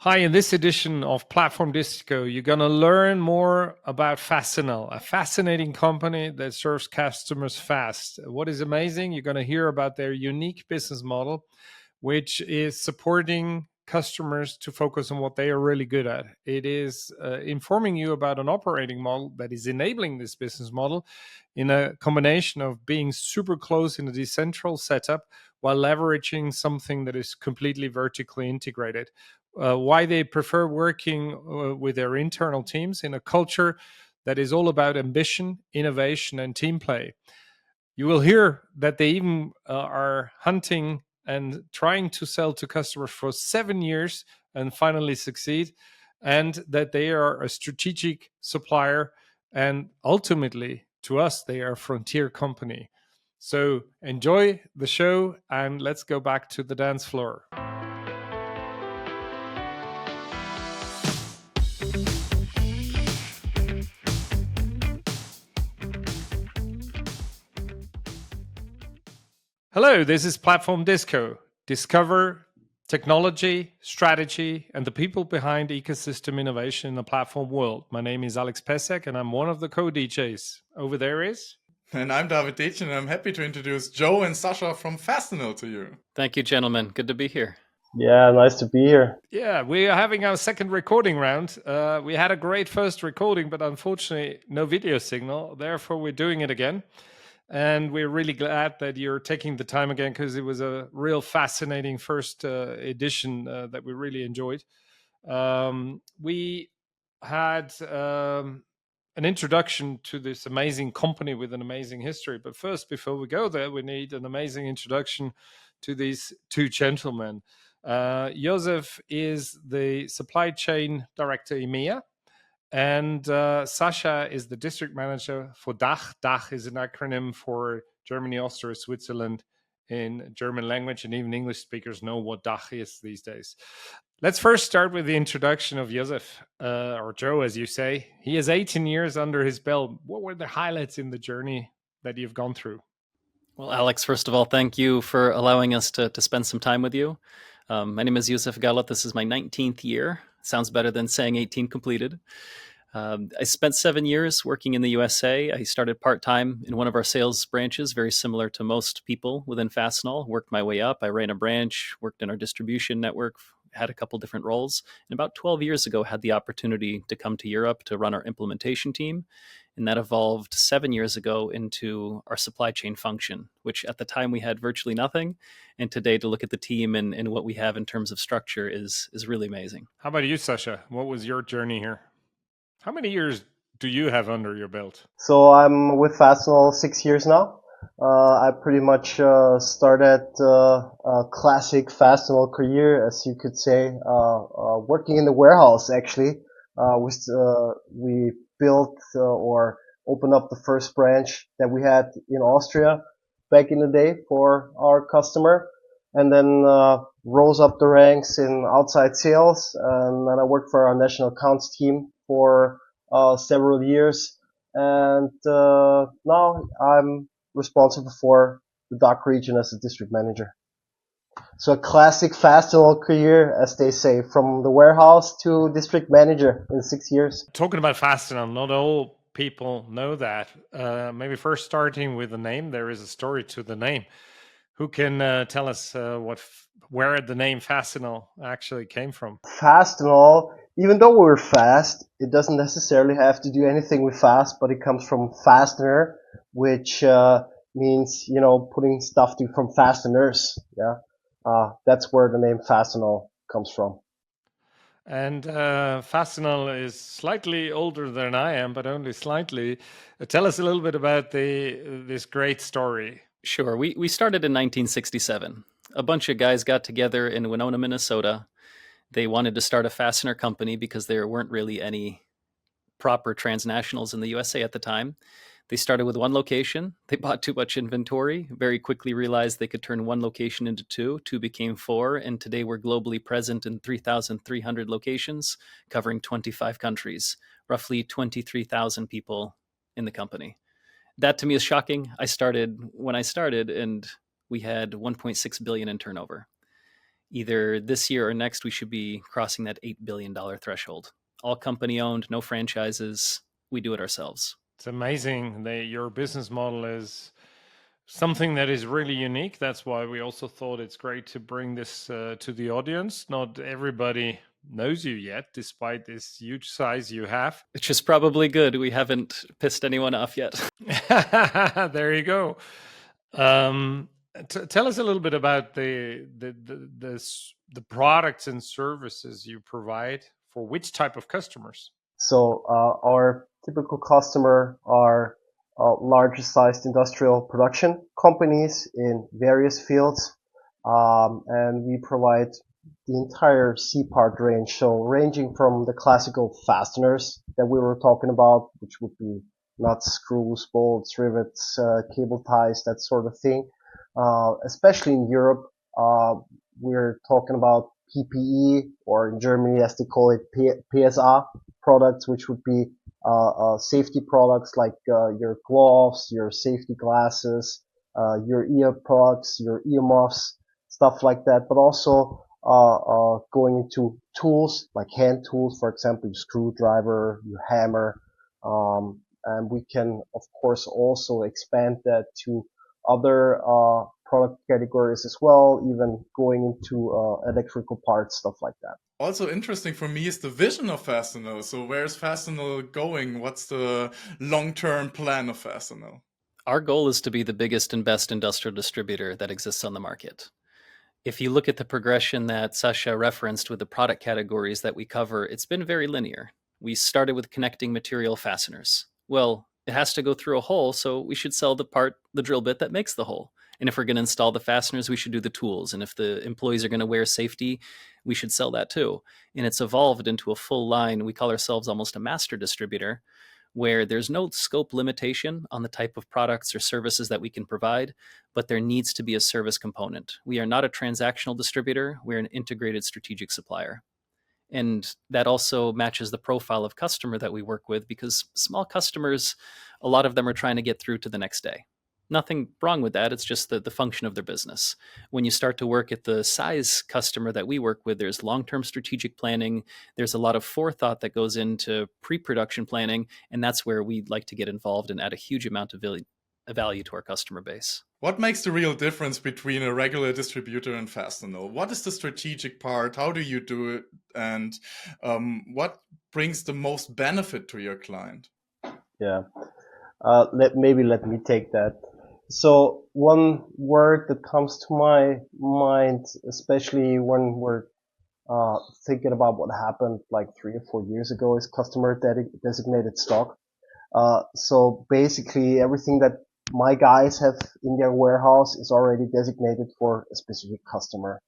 Hi, in this edition of Platform Disco, you're going to learn more about Fastenal, a fascinating company that serves customers fast. What is amazing, you're going to hear about their unique business model, which is supporting customers to focus on what they are really good at. It is informing you about an operating model that is enabling this business model in a combination of being super close in a decentral setup while leveraging something that is completely vertically integrated. Why they prefer working with their internal teams in a culture that is all about ambition, innovation, and team play. You will hear that they even are hunting and trying to sell to customers for 7 years and finally succeed, and that they are a strategic supplier, and ultimately, to us, they are a frontier company. So enjoy the show, and let's go back to the dance floor. Hello, this is Platform Disco. Discover technology, strategy, and the people behind ecosystem innovation in the platform world. My name is Alex Pesek, and I'm one of the co-DJs. Over there is... And I'm David Detjen, and I'm happy to introduce Joe and Sascha from Fastenal to you. Thank you, gentlemen. Good to be here. Yeah, nice to be here. Yeah, we are having our second recording round. We had a great first recording, but unfortunately, no video signal. Therefore, we're doing it again. And we're really glad that you're taking the time again, because it was a real fascinating first edition that we really enjoyed. We had an introduction to this amazing company with an amazing history. But first, before we go there, we need an amazing introduction to these two gentlemen. Jozef is the supply chain director EMEA. And Sascha is the district manager for DACH. DACH is an acronym for Germany, Austria, Switzerland in German language, and even English speakers know what DACH is these days. Let's first start with the introduction of Jozef, or Joe, as you say. He has 18 years under his belt. What were the highlights in the journey that you've gone through? Well, Alex, first of all, thank you for allowing us to spend some time with you. My name is Jozef Gallot. This is my 19th year. Sounds better than saying 18 completed. I spent 7 years working in the USA. I started part-time in one of our sales branches, very similar to most people within Fastenal. Worked my way up. I ran a branch, worked in our distribution network, had a couple different roles. And about 12 years ago, had the opportunity to come to Europe to run our implementation team. And that evolved 7 years ago into our supply chain function, which at the time we had virtually nothing. And today, to look at the team and what we have in terms of structure is really amazing. How about you, Sascha? What was your journey here? How many years do you have under your belt? So I'm with Fastenal 6 years now. I pretty much started a classic Fastenal career, as you could say, working in the warehouse actually. We built or opened up the first branch that we had in Austria back in the day for our customer, and then rose up the ranks in outside sales, and then I worked for our national accounts team for several years, and now I'm responsible for the DACH region as a district manager. So a classic Fastenal career, as they say, from the warehouse to district manager in 6 years. Talking about Fastenal, not all people know that. Maybe first starting with the name, there is a story to the name. Who can tell us where the name Fastenal actually came from? Fastenal, even though we're fast, it doesn't necessarily have to do anything with fast, but it comes from fastener, which means, putting stuff from fasteners. Yeah, that's where the name Fastenal comes from. And Fastenal is slightly older than I am, but only slightly. Tell us a little bit about this great story. Sure. We started in 1967. A bunch of guys got together in Winona, Minnesota. They wanted to start a fastener company because there weren't really any proper transnationals in the USA at the time. They started with one location. They bought too much inventory, very quickly realized they could turn one location into two. Two became four, and today we're globally present in 3,300 locations, covering 25 countries, roughly 23,000 people in the company. That to me is shocking. I started when I started, and we had 1.6 billion in turnover. Either this year or next, we should be crossing that $8 billion threshold. All company owned, no franchises. We do it ourselves. It's amazing. Your business model is something that is really unique. That's why we also thought it's great to bring this to the audience. Not everybody knows you yet, despite this huge size you have. Which is probably good. We haven't pissed anyone off yet. There you go. Tell us a little bit about the products and services you provide for which type of customers. So our typical customer are larger sized industrial production companies in various fields, and we provide the entire C-part range. So ranging from the classical fasteners that we were talking about, which would be nuts, screws, bolts, rivets, cable ties, that sort of thing. Especially in Europe, we're talking about PPE, or in Germany, as they call it, PSA products, which would be safety products like your gloves, your safety glasses, your ear plugs, your earmuffs, stuff like that. But also going into tools like hand tools, for example, your screwdriver, your hammer, and we can of course also expand that to other product categories as well, even going into electrical parts, stuff like that. Also interesting for me is the vision of Fastenal. So where's Fastenal going? What's the long-term plan of Fastenal? Our goal is to be the biggest and best industrial distributor that exists on the market. If you look at the progression that Sascha referenced with the product categories that we cover, it's been very linear. We started with connecting material fasteners. Well, it has to go through a hole, so we should sell the drill bit that makes the hole. And if we're going to install the fasteners, we should do the tools. And if the employees are going to wear safety, we should sell that too. And it's evolved into a full line. We call ourselves almost a master distributor, where there's no scope limitation on the type of products or services that we can provide, but there needs to be a service component. We are not a transactional distributor. We're an integrated strategic supplier. And that also matches the profile of customer that we work with, because small customers, a lot of them are trying to get through to the next day. Nothing wrong with that. It's just the function of their business. When you start to work at the size customer that we work with, there's long-term strategic planning. There's a lot of forethought that goes into pre-production planning, and that's where we'd like to get involved and add a huge amount of value to our customer base. What makes the real difference between a regular distributor and Fastenal? What is the strategic part? How do you do it? And what brings the most benefit to your client? Yeah, let me take that. So one word that comes to my mind, especially when we're thinking about what happened like 3 or 4 years ago, is customer designated stock. So basically everything that my guys have in their warehouse is already designated for a specific customer.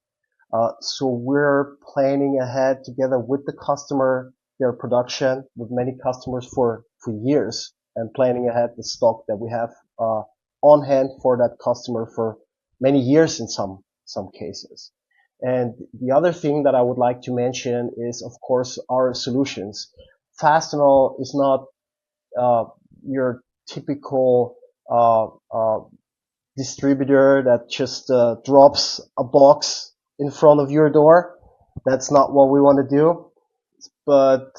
So we're planning ahead together with the customer, their production, with many customers for years, and planning ahead the stock that we have on hand for that customer for many years in some cases. And the other thing that I would like to mention is, of course, our solutions. Fastenal is not your typical distributor that just drops a box in front of your door. That's not what we want to do. But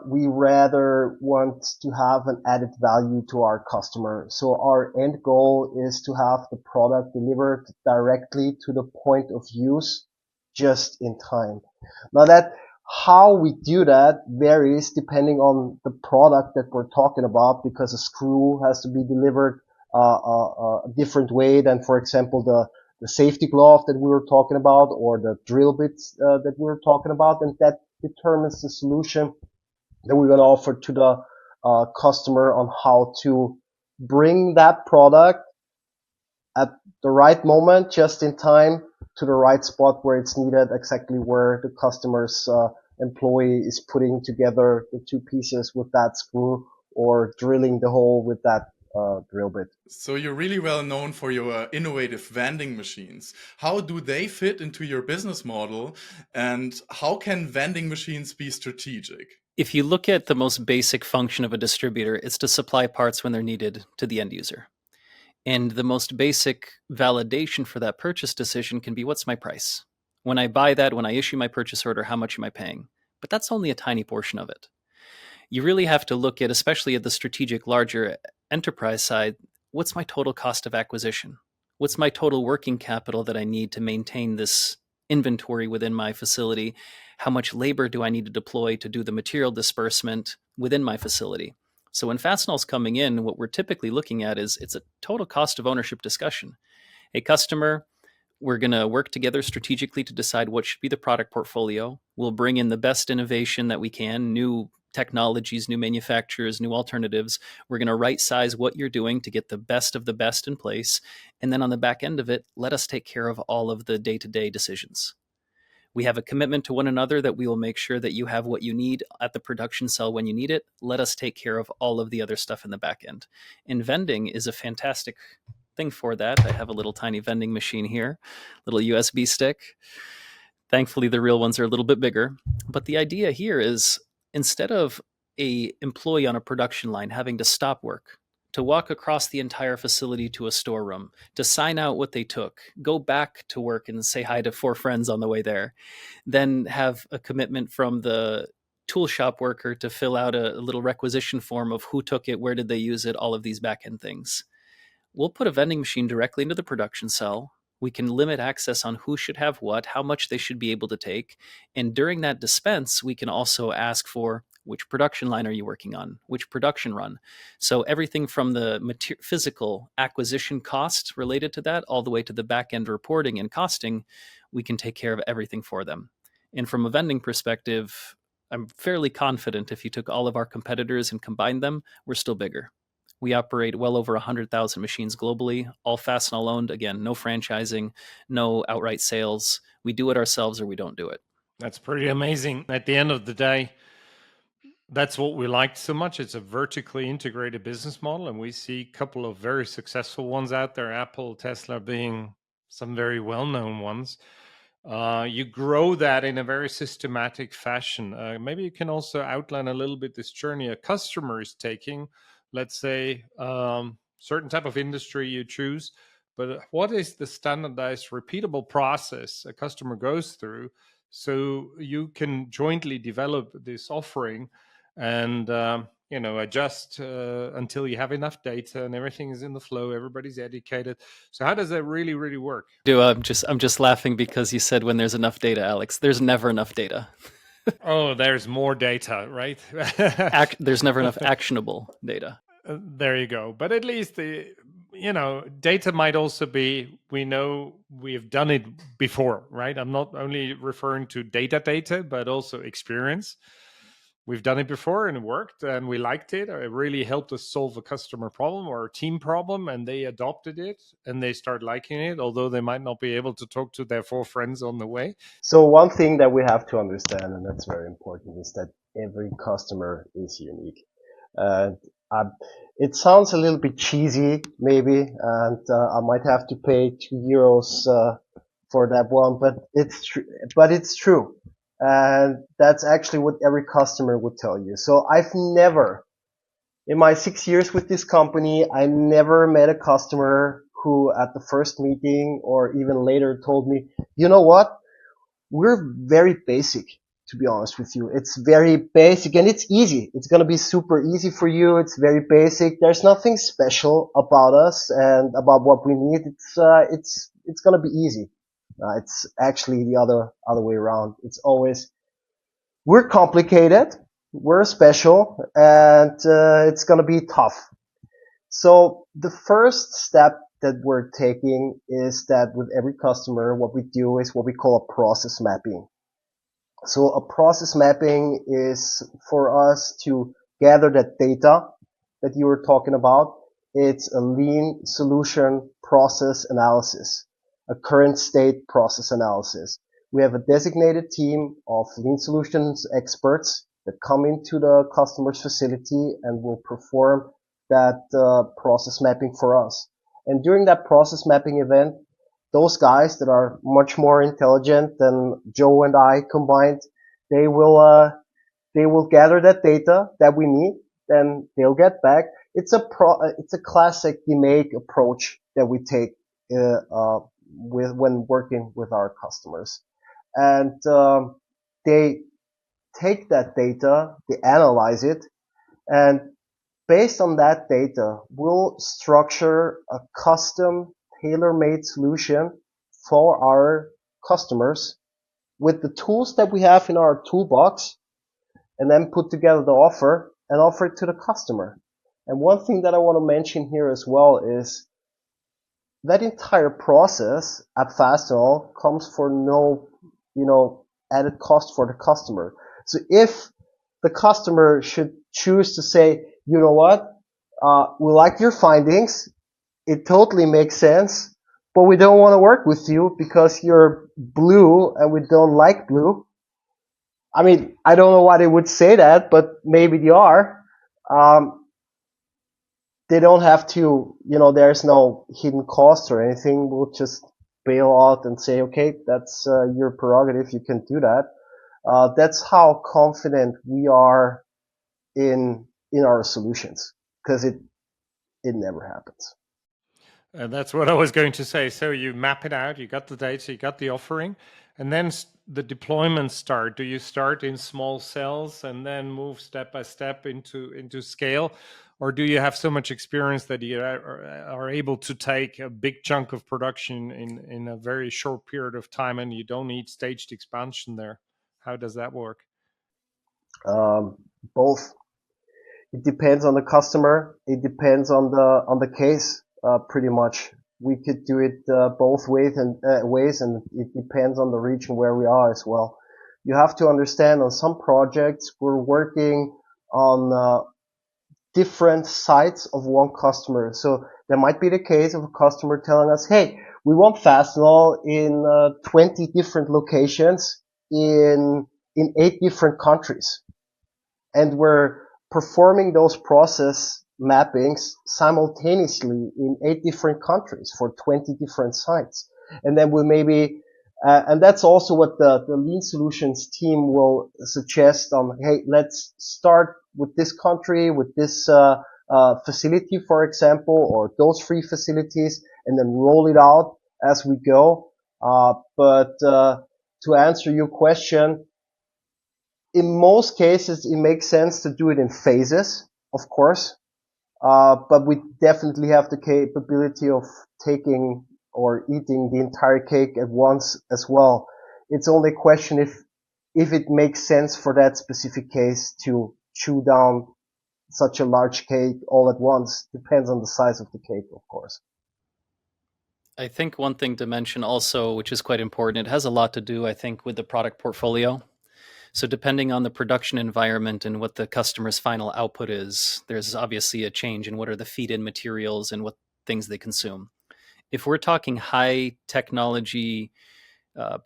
we rather want to have an added value to our customer. So our end goal is to have the product delivered directly to the point of use just in time. Now that how we do that varies depending on the product that we're talking about, because a screw has to be delivered a different way than, for example, the safety glove that we were talking about, or the drill bits that we were talking about, and that determines the solution that we're going to offer to the customer on how to bring that product at the right moment, just in time, to the right spot where it's needed, exactly where the customer's employee is putting together the two pieces with that screw, or drilling the hole with that drill bit. So you're really well known for your innovative vending machines. How do they fit into your business model, and how can vending machines be strategic? If you look at the most basic function of a distributor, it's to supply parts when they're needed to the end user. And the most basic validation for that purchase decision can be, what's my price? When I buy that, when I issue my purchase order, how much am I paying? But that's only a tiny portion of it. You really have to look at, especially at the strategic, larger enterprise side, what's my total cost of acquisition? What's my total working capital that I need to maintain this inventory within my facility? How much labor do I need to deploy to do the material disbursement within my facility? So when Fastenal's coming in, what we're typically looking at is it's a total cost of ownership discussion. A customer, we're going to work together strategically to decide what should be the product portfolio. We'll bring in the best innovation that we can, new technologies, new manufacturers, new alternatives. We're going to right size what you're doing to get the best of the best in place. And then on the back end of it, let us take care of all of the day-to-day decisions. We have a commitment to one another that we will make sure that you have what you need at the production cell when you need it. Let us take care of all of the other stuff in the back end. And vending is a fantastic thing for that. I have a little tiny vending machine here, little USB stick. Thankfully, the real ones are a little bit bigger. But the idea here is instead of a employee on a production line having to stop work, to walk across the entire facility to a storeroom, to sign out what they took, go back to work and say hi to 4 friends on the way there, then have a commitment from the tool shop worker to fill out a little requisition form of who took it, where did they use it, all of these back end things. We'll put a vending machine directly into the production cell. We can limit access on who should have what, how much they should be able to take. And during that dispense, we can also ask for which production line are you working on, which production run. So everything from the physical acquisition cost related to that, all the way to the back end reporting and costing, we can take care of everything for them. And from a vending perspective, I'm fairly confident if you took all of our competitors and combined them, we're still bigger. We operate well over 100,000 machines globally, all Fastenal owned. Again, no franchising, no outright sales. We do it ourselves or we don't do it. That's pretty amazing. At the end of the day, that's what we liked so much. It's a vertically integrated business model, and we see a couple of very successful ones out there, Apple, Tesla being some very well-known ones. You grow that in a very systematic fashion. Maybe you can also outline a little bit this journey a customer is taking. Let's say certain type of industry you choose, but what is the standardized, repeatable process a customer goes through so you can jointly develop this offering and adjust until you have enough data and everything is in the flow, everybody's educated. So how does that really work? I'm just laughing because you said when there's enough data, Alex. There's never enough data. Oh, there's more data, right? There's never enough actionable data. There you go. But at least data might also be, we know we've done it before, right? I'm not only referring to data, but also experience. We've done it before and it worked and we liked it. It really helped us solve a customer problem or a team problem, and they adopted it and they start liking it, although they might not be able to talk to their 4 friends on the way. So one thing that we have to understand, and that's very important, is that every customer is unique. It sounds a little bit cheesy, maybe, and I might have to pay €2 for that one, but it's true. And that's actually what every customer would tell you. So I've never, in my 6 years with this company, I never met a customer who at the first meeting or even later told me, you know what? We're very basic, to be honest with you. It's very basic and it's easy. It's going to be super easy for you. It's very basic. There's nothing special about us and about what we need. It's going to be easy. It's actually the other way around. It's always, we're complicated, we're special, and it's going to be tough. So the first step that we're taking is that with every customer, what we do is what we call a process mapping. So a process mapping is for us to gather that data that you were talking about. It's a lean solution process analysis, a current state process analysis. We have a designated team of lean solutions experts that come into the customer's facility and will perform that process mapping for us. And during that process mapping event, those guys that are much more intelligent than Joe and I combined, they will gather that data that we need, then they'll get back. It's a classic DMAIC approach that we take when working with our customers. and they take that data, they analyze it, and based on that data, we'll structure a custom tailor-made solution for our customers with the tools that we have in our toolbox, and then put together the offer and offer it to the customer. And one thing that I want to mention here as well is that entire process at Fastenal comes for no, added cost for the customer. So if the customer should choose to say, you know what, we like your findings, it totally makes sense, but we don't want to work with you because you're blue and we don't like blue. I mean, I don't know why they would say that, but maybe they are. They don't have to, there's no hidden cost or anything. We'll just bail out and say, okay, that's your prerogative. You can do that. That's how confident we are in our solutions, because it never happens. And that's what I was going to say. So you map it out, you got the data, you got the offering, and then the deployments start. Do you start in small cells and then move step by step into scale? Or do you have so much experience that you are able to take a big chunk of production in a very short period of time and you don't need staged expansion there? How does that work? Both. It depends on the customer. It depends on the case. Pretty much, we could do it both ways, and it depends on the region where we are as well. You have to understand, on some projects we're working on different sites of one customer. So there might be the case of a customer telling us, hey, we want Fastenal in 20 different locations in 8 different countries. And we're performing those process mappings simultaneously in 8 different countries for 20 different sites. And then we maybe, and that's also what the Lean Solutions team will suggest on, hey, let's start with this country, with this facility, for example, or those 3 facilities, and then roll it out as we go. But to answer your question, in most cases, it makes sense to do it in phases, of course, but we definitely have the capability of taking or eating the entire cake at once as well. It's only a question if it makes sense for that specific case to chew down such a large cake all at once. Depends on the size of the cake, of course. I think one thing to mention also, which is quite important, it has a lot to do, I think, with the product portfolio. So depending on the production environment and what the customer's final output is, there's obviously a change in what are the feed-in materials and what things they consume. If we're talking high technology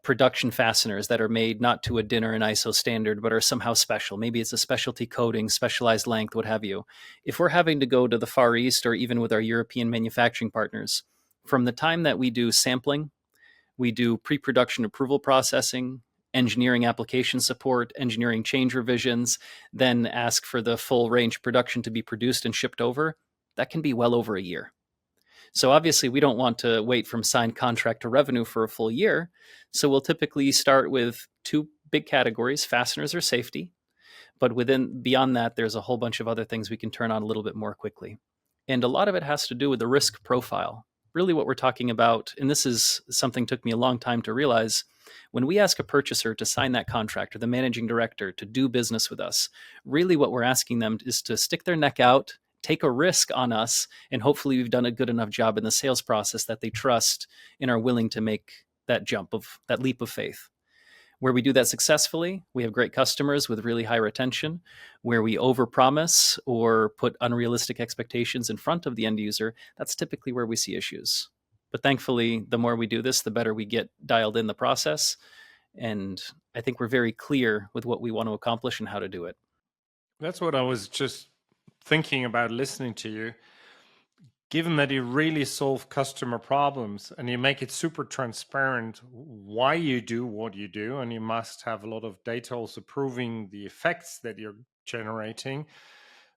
production fasteners that are made not to a dinner and ISO standard, but are somehow special, maybe it's a specialty coating, specialized length, what have you. If we're having to go to the Far East or even with our European manufacturing partners, from the time that we do sampling, we do pre-production approval processing, engineering application support, engineering change revisions, then ask for the full range production to be produced and shipped over, that can be well over a year. So obviously we don't want to wait from signed contract to revenue for a full year. So we'll typically start with 2 big categories, fasteners or safety. But beyond that, there's a whole bunch of other things we can turn on a little bit more quickly. And a lot of it has to do with the risk profile. Really what we're talking about, and this is something took me a long time to realize, when we ask a purchaser to sign that contract or the managing director to do business with us, really what we're asking them is to stick their neck out, take a risk on us, and hopefully we've done a good enough job in the sales process that they trust and are willing to make that leap of faith. Where we do that successfully, we have great customers with really high retention. Where we overpromise or put unrealistic expectations in front of the end user, that's typically where we see issues. But thankfully, the more we do this, the better we get dialed in the process. And I think we're very clear with what we want to accomplish and how to do it. That's what I was just thinking about listening to you. Given that you really solve customer problems and you make it super transparent why you do what you do, and you must have a lot of data also proving the effects that you're generating.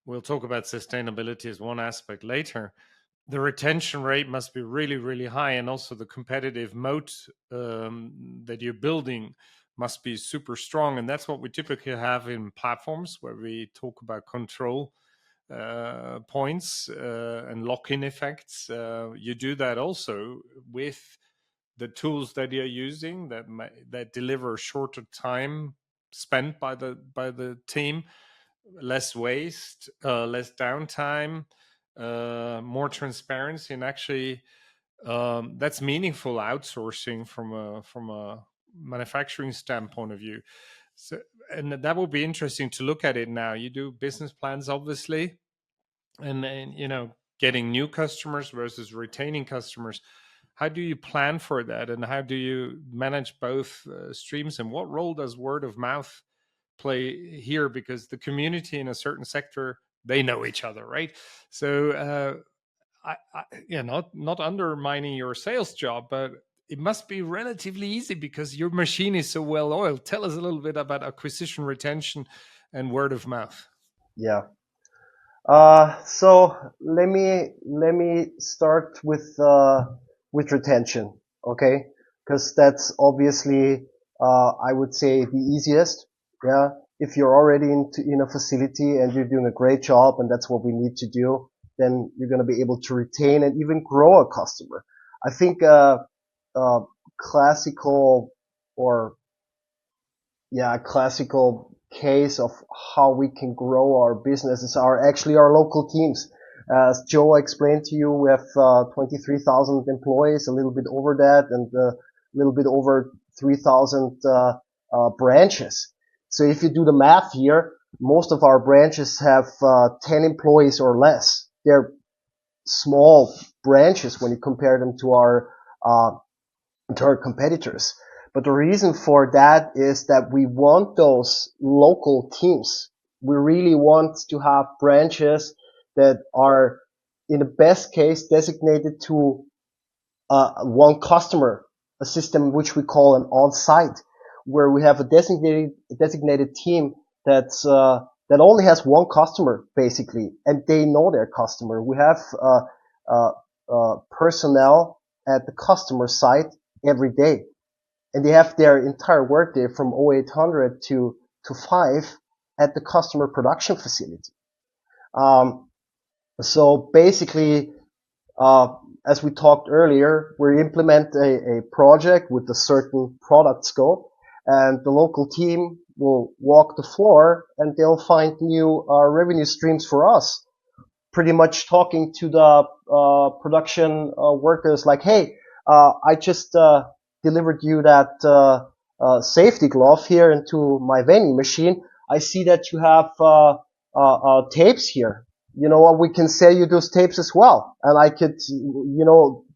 We'll talk about sustainability as one aspect later. The retention rate must be really, really high, and also the competitive moat that you're building must be super strong. And that's what we typically have in platforms where we talk about control points and lock-in effects. You do that also with the tools that you're using that deliver shorter time spent by the team, less waste, less downtime, more transparency, and actually that's meaningful outsourcing from a manufacturing standpoint of view. So, and that would be interesting to look at it now. You do business plans, obviously, and getting new customers versus retaining customers. How do you plan for that, and how do you manage both streams, and what role does word of mouth play here? Because the community in a certain sector, they know each other, right? So not undermining your sales job, but it must be relatively easy because your machine is so well oiled. Tell us a little bit about acquisition, retention, and word of mouth. Yeah. So let me start with retention, okay? Because that's obviously I would say the easiest. Yeah. If you're already in a facility and you're doing a great job, and that's what we need to do, then you're going to be able to retain and even grow a customer. I think classical or classical case of how we can grow our businesses are actually our local teams. As Joe explained to you, we have 23,000 employees, a little bit over that, and a little bit over 3,000 branches. So if you do the math here, most of our branches have 10 employees or less. They're small branches when you compare them to our competitors. But the reason for that is that we want those local teams. We really want to have branches that are, in the best case, designated to one customer, a system which we call an on-site, where we have a designated team that's that only has one customer basically, and they know their customer. We have personnel at the customer site every day, and they have their entire workday from 0800 to 5 at the customer production facility. So basically, as we talked earlier, we implement a project with a certain product scope, and the local team will walk the floor and they'll find new revenue streams for us. Pretty much talking to the production workers like, hey, I just delivered you that safety glove here into my vending machine. I see that you have tapes here. You know what? We can sell you those tapes as well, and I could,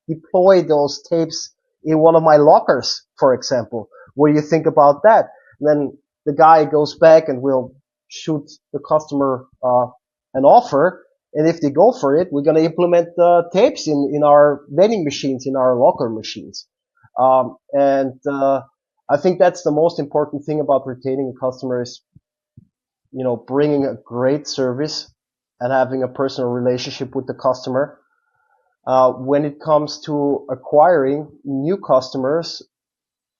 deploy those tapes in one of my lockers, for example. What do you think about that? And then the guy goes back and will shoot the customer an offer. And if they go for it, we're going to implement the tapes in our vending machines, in our locker machines. I think that's the most important thing about retaining a customer is, bringing a great service and having a personal relationship with the customer. When it comes to acquiring new customers,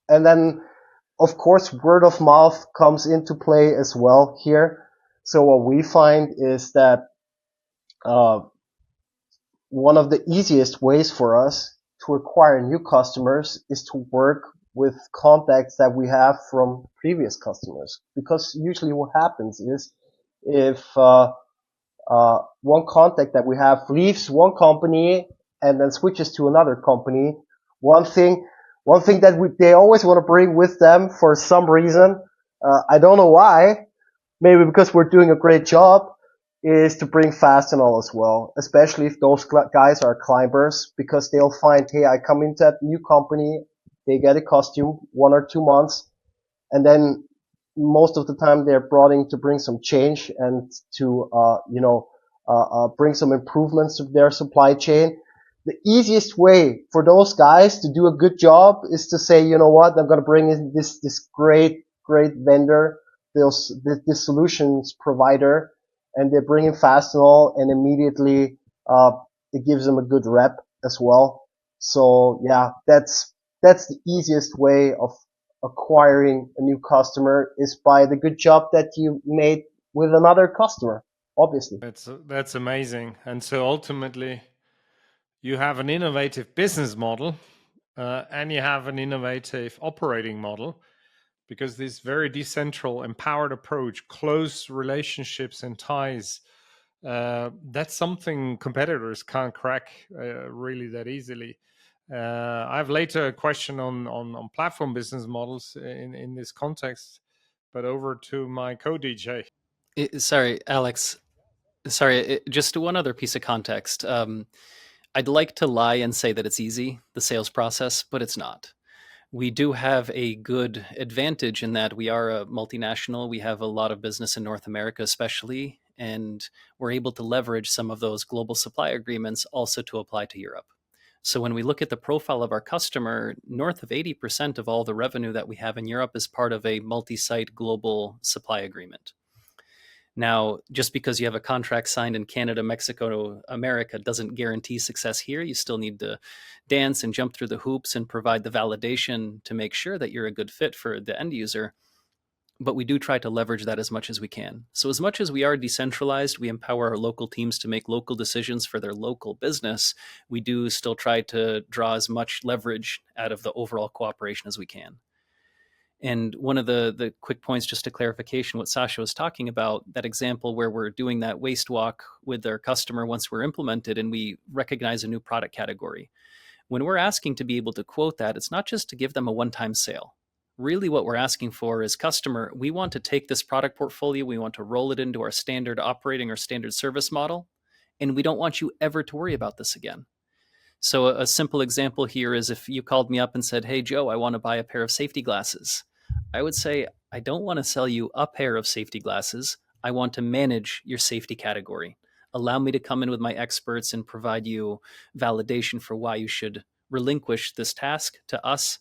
and then, of course, word of mouth comes into play as well here. So what we find is that one of the easiest ways for us to acquire new customers is to work with contacts that we have from previous customers. Because usually what happens is if one contact that we have leaves one company and then switches to another company, one thing that they always want to bring with them for some reason, I don't know why, maybe because we're doing a great job, is to bring Fastenal as well, especially if those guys are climbers, because they'll find, hey, I come into that new company, they get a costume 1 or 2 months, and then most of the time they're brought in to bring some change and to, bring some improvements to their supply chain. The easiest way for those guys to do a good job is to say, you know what, I'm going to bring in this great vendor, this solutions provider, and they bring in Fastenal, and immediately it gives them a good rep as well. So yeah, that's the easiest way of acquiring a new customer is by the good job that you made with another customer, obviously. That's amazing. And so ultimately, you have an innovative business model, and you have an innovative operating model, because this very decentral, empowered approach, close relationships and ties, that's something competitors can't crack really that easily. I have later a question on platform business models in this context, but over to my co-DJ. Sorry, Alex. Sorry, just one other piece of context. I'd like to lie and say that it's easy, the sales process, but it's not. We do have a good advantage in that we are a multinational. We have a lot of business in North America, especially, and we're able to leverage some of those global supply agreements also to apply to Europe. So when we look at the profile of our customer, north of 80% of all the revenue that we have in Europe is part of a multi-site global supply agreement. Now, just because you have a contract signed in Canada, Mexico, America doesn't guarantee success here. You still need to dance and jump through the hoops and provide the validation to make sure that you're a good fit for the end user. But we do try to leverage that as much as we can. So as much as we are decentralized, we empower our local teams to make local decisions for their local business. We do still try to draw as much leverage out of the overall cooperation as we can. And one of the quick points, just a clarification, what Sascha was talking about, that example where we're doing that waste walk with our customer once we're implemented and we recognize a new product category. When we're asking to be able to quote that, it's not just to give them a one-time sale. Really what we're asking for is, customer, we want to take this product portfolio, we want to roll it into our standard operating or standard service model, and we don't want you ever to worry about this again. So a simple example here is if you called me up and said, hey, Joe, I want to buy a pair of safety glasses. I would say, I don't want to sell you a pair of safety glasses. I want to manage your safety category. Allow me to come in with my experts and provide you validation for why you should relinquish this task to us.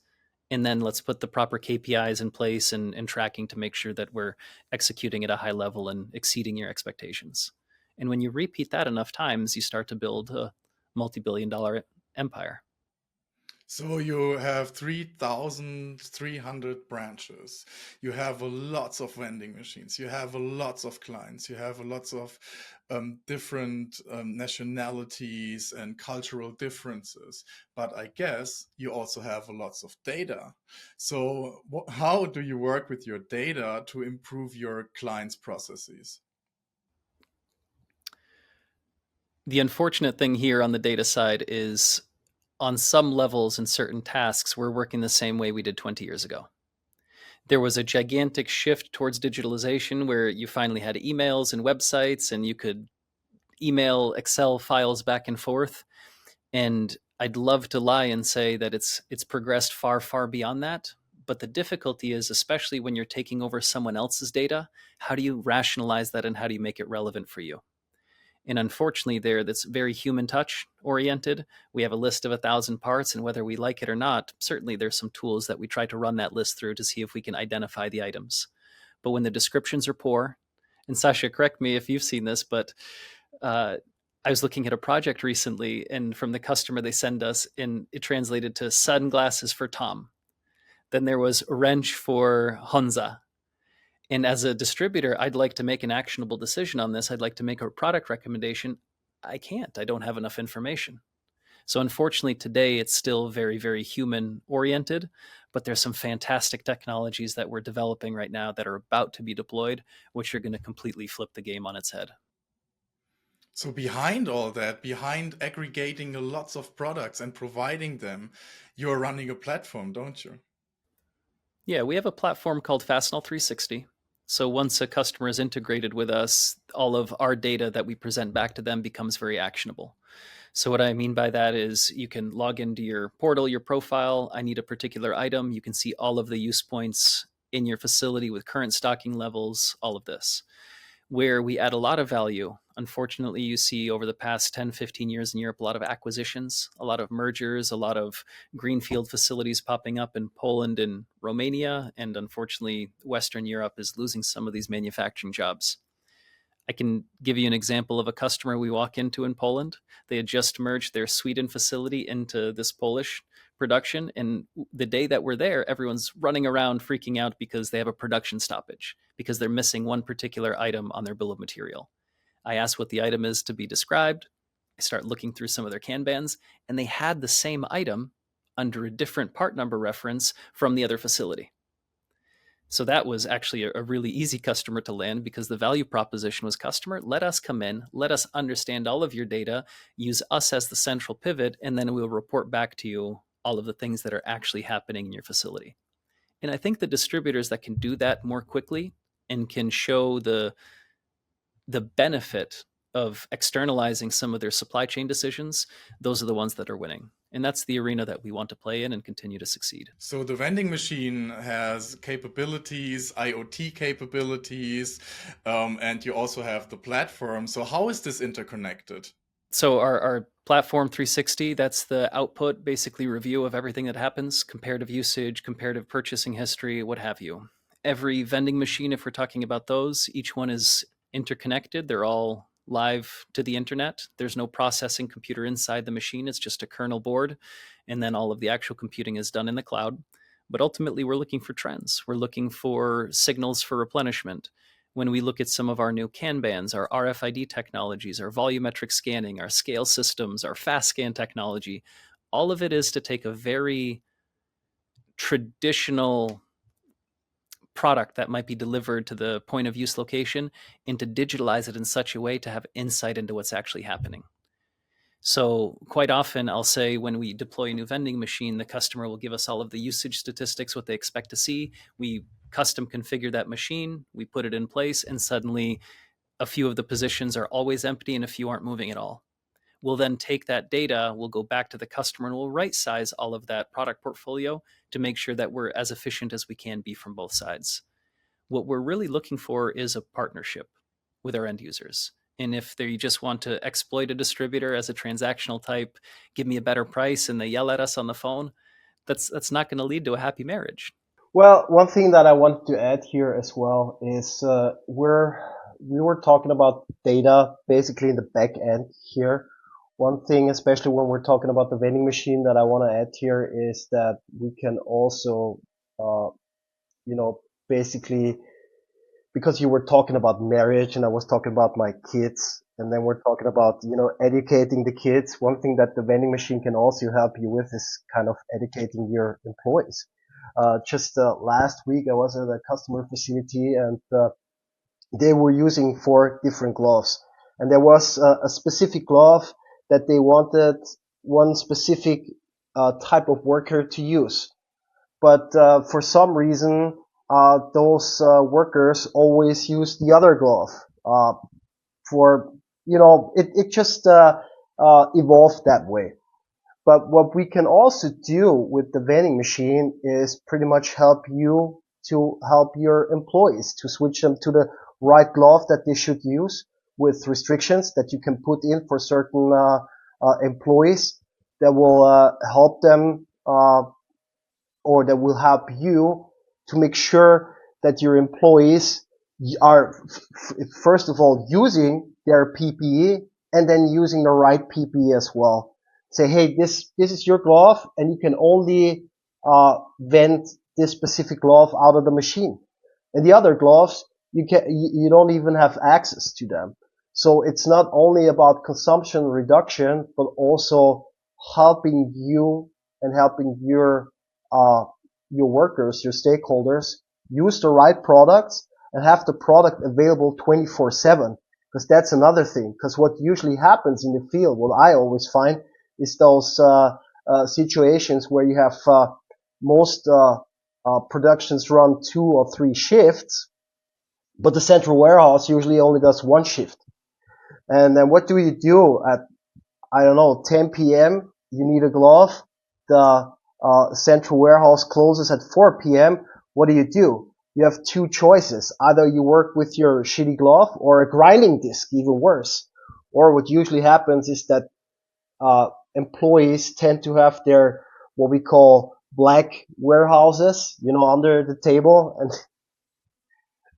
And then let's put the proper KPIs in place and tracking to make sure that we're executing at a high level and exceeding your expectations. And when you repeat that enough times, you start to build a multi-billion-dollar empire. So you have 3,300 branches. You have lots of vending machines. You have lots of clients. You have lots of different nationalities and cultural differences. But I guess you also have lots of data. So how do you work with your data to improve your clients' processes? The unfortunate thing here on the data side is, on some levels and certain tasks, we're working the same way we did 20 years ago. There was a gigantic shift towards digitalization where you finally had emails and websites and you could email Excel files back and forth. And I'd love to lie and say that it's progressed far, far beyond that. But the difficulty is, especially when you're taking over someone else's data, how do you rationalize that and how do you make it relevant for you? And unfortunately, that's very human touch oriented. We have a list of 1,000 parts, and whether we like it or not, certainly there's some tools that we try to run that list through to see if we can identify the items. But when the descriptions are poor, and Sascha, correct me if you've seen this, but I was looking at a project recently, and from the customer they send us, and it translated to sunglasses for Tom. Then there was a wrench for Hunza. And as a distributor, I'd like to make an actionable decision on this. I'd like to make a product recommendation. I can't. I don't have enough information. So unfortunately, today it's still very, very human oriented, but there's some fantastic technologies that we're developing right now that are about to be deployed, which are going to completely flip the game on its head. So behind all that, behind aggregating lots of products and providing them, you're running a platform, don't you? Yeah, we have a platform called Fastenal 360. So once a customer is integrated with us, all of our data that we present back to them becomes very actionable. So what I mean by that is you can log into your portal, your profile. I need a particular item. You can see all of the use points in your facility with current stocking levels, all of this. Where we add a lot of value, unfortunately, you see over the past 10, 15 years in Europe, a lot of acquisitions, a lot of mergers, a lot of greenfield facilities popping up in Poland and Romania. And unfortunately, Western Europe is losing some of these manufacturing jobs. I can give you an example of a customer we walk into in Poland. They had just merged their Sweden facility into this Polish production. And the day that we're there, everyone's running around freaking out because they have a production stoppage, because they're missing one particular item on their bill of material. I ask what the item is to be described. I start looking through some of their Kanbans, and they had the same item under a different part number reference from the other facility. So that was actually a really easy customer to land, because the value proposition was, customer, let us come in, let us understand all of your data, use us as the central pivot, and then we'll report back to you all of the things that are actually happening in your facility. And I think the distributors that can do that more quickly and can show the benefit of externalizing some of their supply chain decisions, those are the ones that are winning. And that's the arena that we want to play in and continue to succeed. So the vending machine has capabilities, IoT capabilities, and you also have the platform. So how is this interconnected? So our platform 360, that's the output, basically review of everything that happens, comparative usage, comparative purchasing history, what have you. Every vending machine, if we're talking about those, each one is interconnected. They're all live to the internet. There's no processing computer inside the machine. It's just a kernel board. And then all of the actual computing is done in the cloud. But ultimately, we're looking for trends. We're looking for signals for replenishment. When we look at some of our new Kanbans, our RFID technologies, our volumetric scanning, our scale systems, our fast scan technology, all of it is to take a very traditional product that might be delivered to the point of use location and to digitalize it in such a way to have insight into what's actually happening. So quite often I'll say, when we deploy a new vending machine, the customer will give us all of the usage statistics, what they expect to see. We custom configure that machine, we put it in place, and suddenly a few of the positions are always empty and a few aren't moving at all. We'll then take that data, we'll go back to the customer, and we'll right size all of that product portfolio to make sure that we're as efficient as we can be from both sides. What we're really looking for is a partnership with our end users. And if they just want to exploit a distributor as a transactional type, give me a better price, and they yell at us on the phone, that's not going to lead to a happy marriage. Well, one thing that I want to add here as well is we were talking about data basically in the back end here. One thing, especially when we're talking about the vending machine, that I want to add here is that we can also, basically, because you were talking about marriage and I was talking about my kids, and then we're talking about, educating the kids. One thing that the vending machine can also help you with is kind of educating your employees. Just last week I was at a customer facility, and they were using 4 different gloves. And there was a specific glove that they wanted one specific type of worker to use. But for some reason, those workers always use the other glove. It just evolved that way. But what we can also do with the vending machine is pretty much help you to help your employees to switch them to the right glove that they should use, with restrictions that you can put in for certain employees that will help them or that will help you to make sure that your employees are first of all using their PPE, and then using the right PPE as well. Say, hey, this is your glove, and you can only vend this specific glove out of the machine. And the other gloves, you don't even have access to them. So it's not only about consumption reduction, but also helping you and helping your workers, your stakeholders, use the right products and have the product available 24/7. Because that's another thing. Because what usually happens in the field, what I always find, is those situations where you have most productions run 2 or 3 shifts, but the central warehouse usually only does 1 shift. And then what do you do at, 10 p.m.? You need a glove. The central warehouse closes at 4 p.m. What do? You have 2 choices. Either you work with your shitty glove, or a grinding disc, even worse. Or what usually happens is that employees tend to have their, what we call, black warehouses, under the table,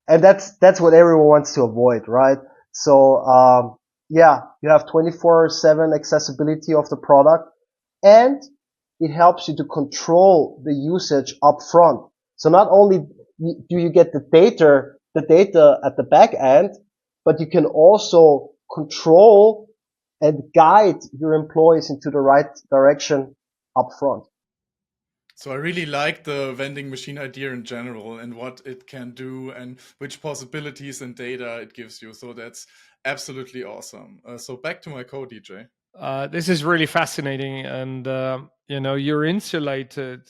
and that's what everyone wants to avoid, right? So you have 24/7 accessibility of the product, and it helps you to control the usage up front. So not only do you get the data at the back end, but you can also control and guide your employees into the right direction up front. So I really like the vending machine idea in general and what it can do and which possibilities and data it gives you. So that's absolutely awesome. So back to my code, DJ. This is really fascinating, and you're insulated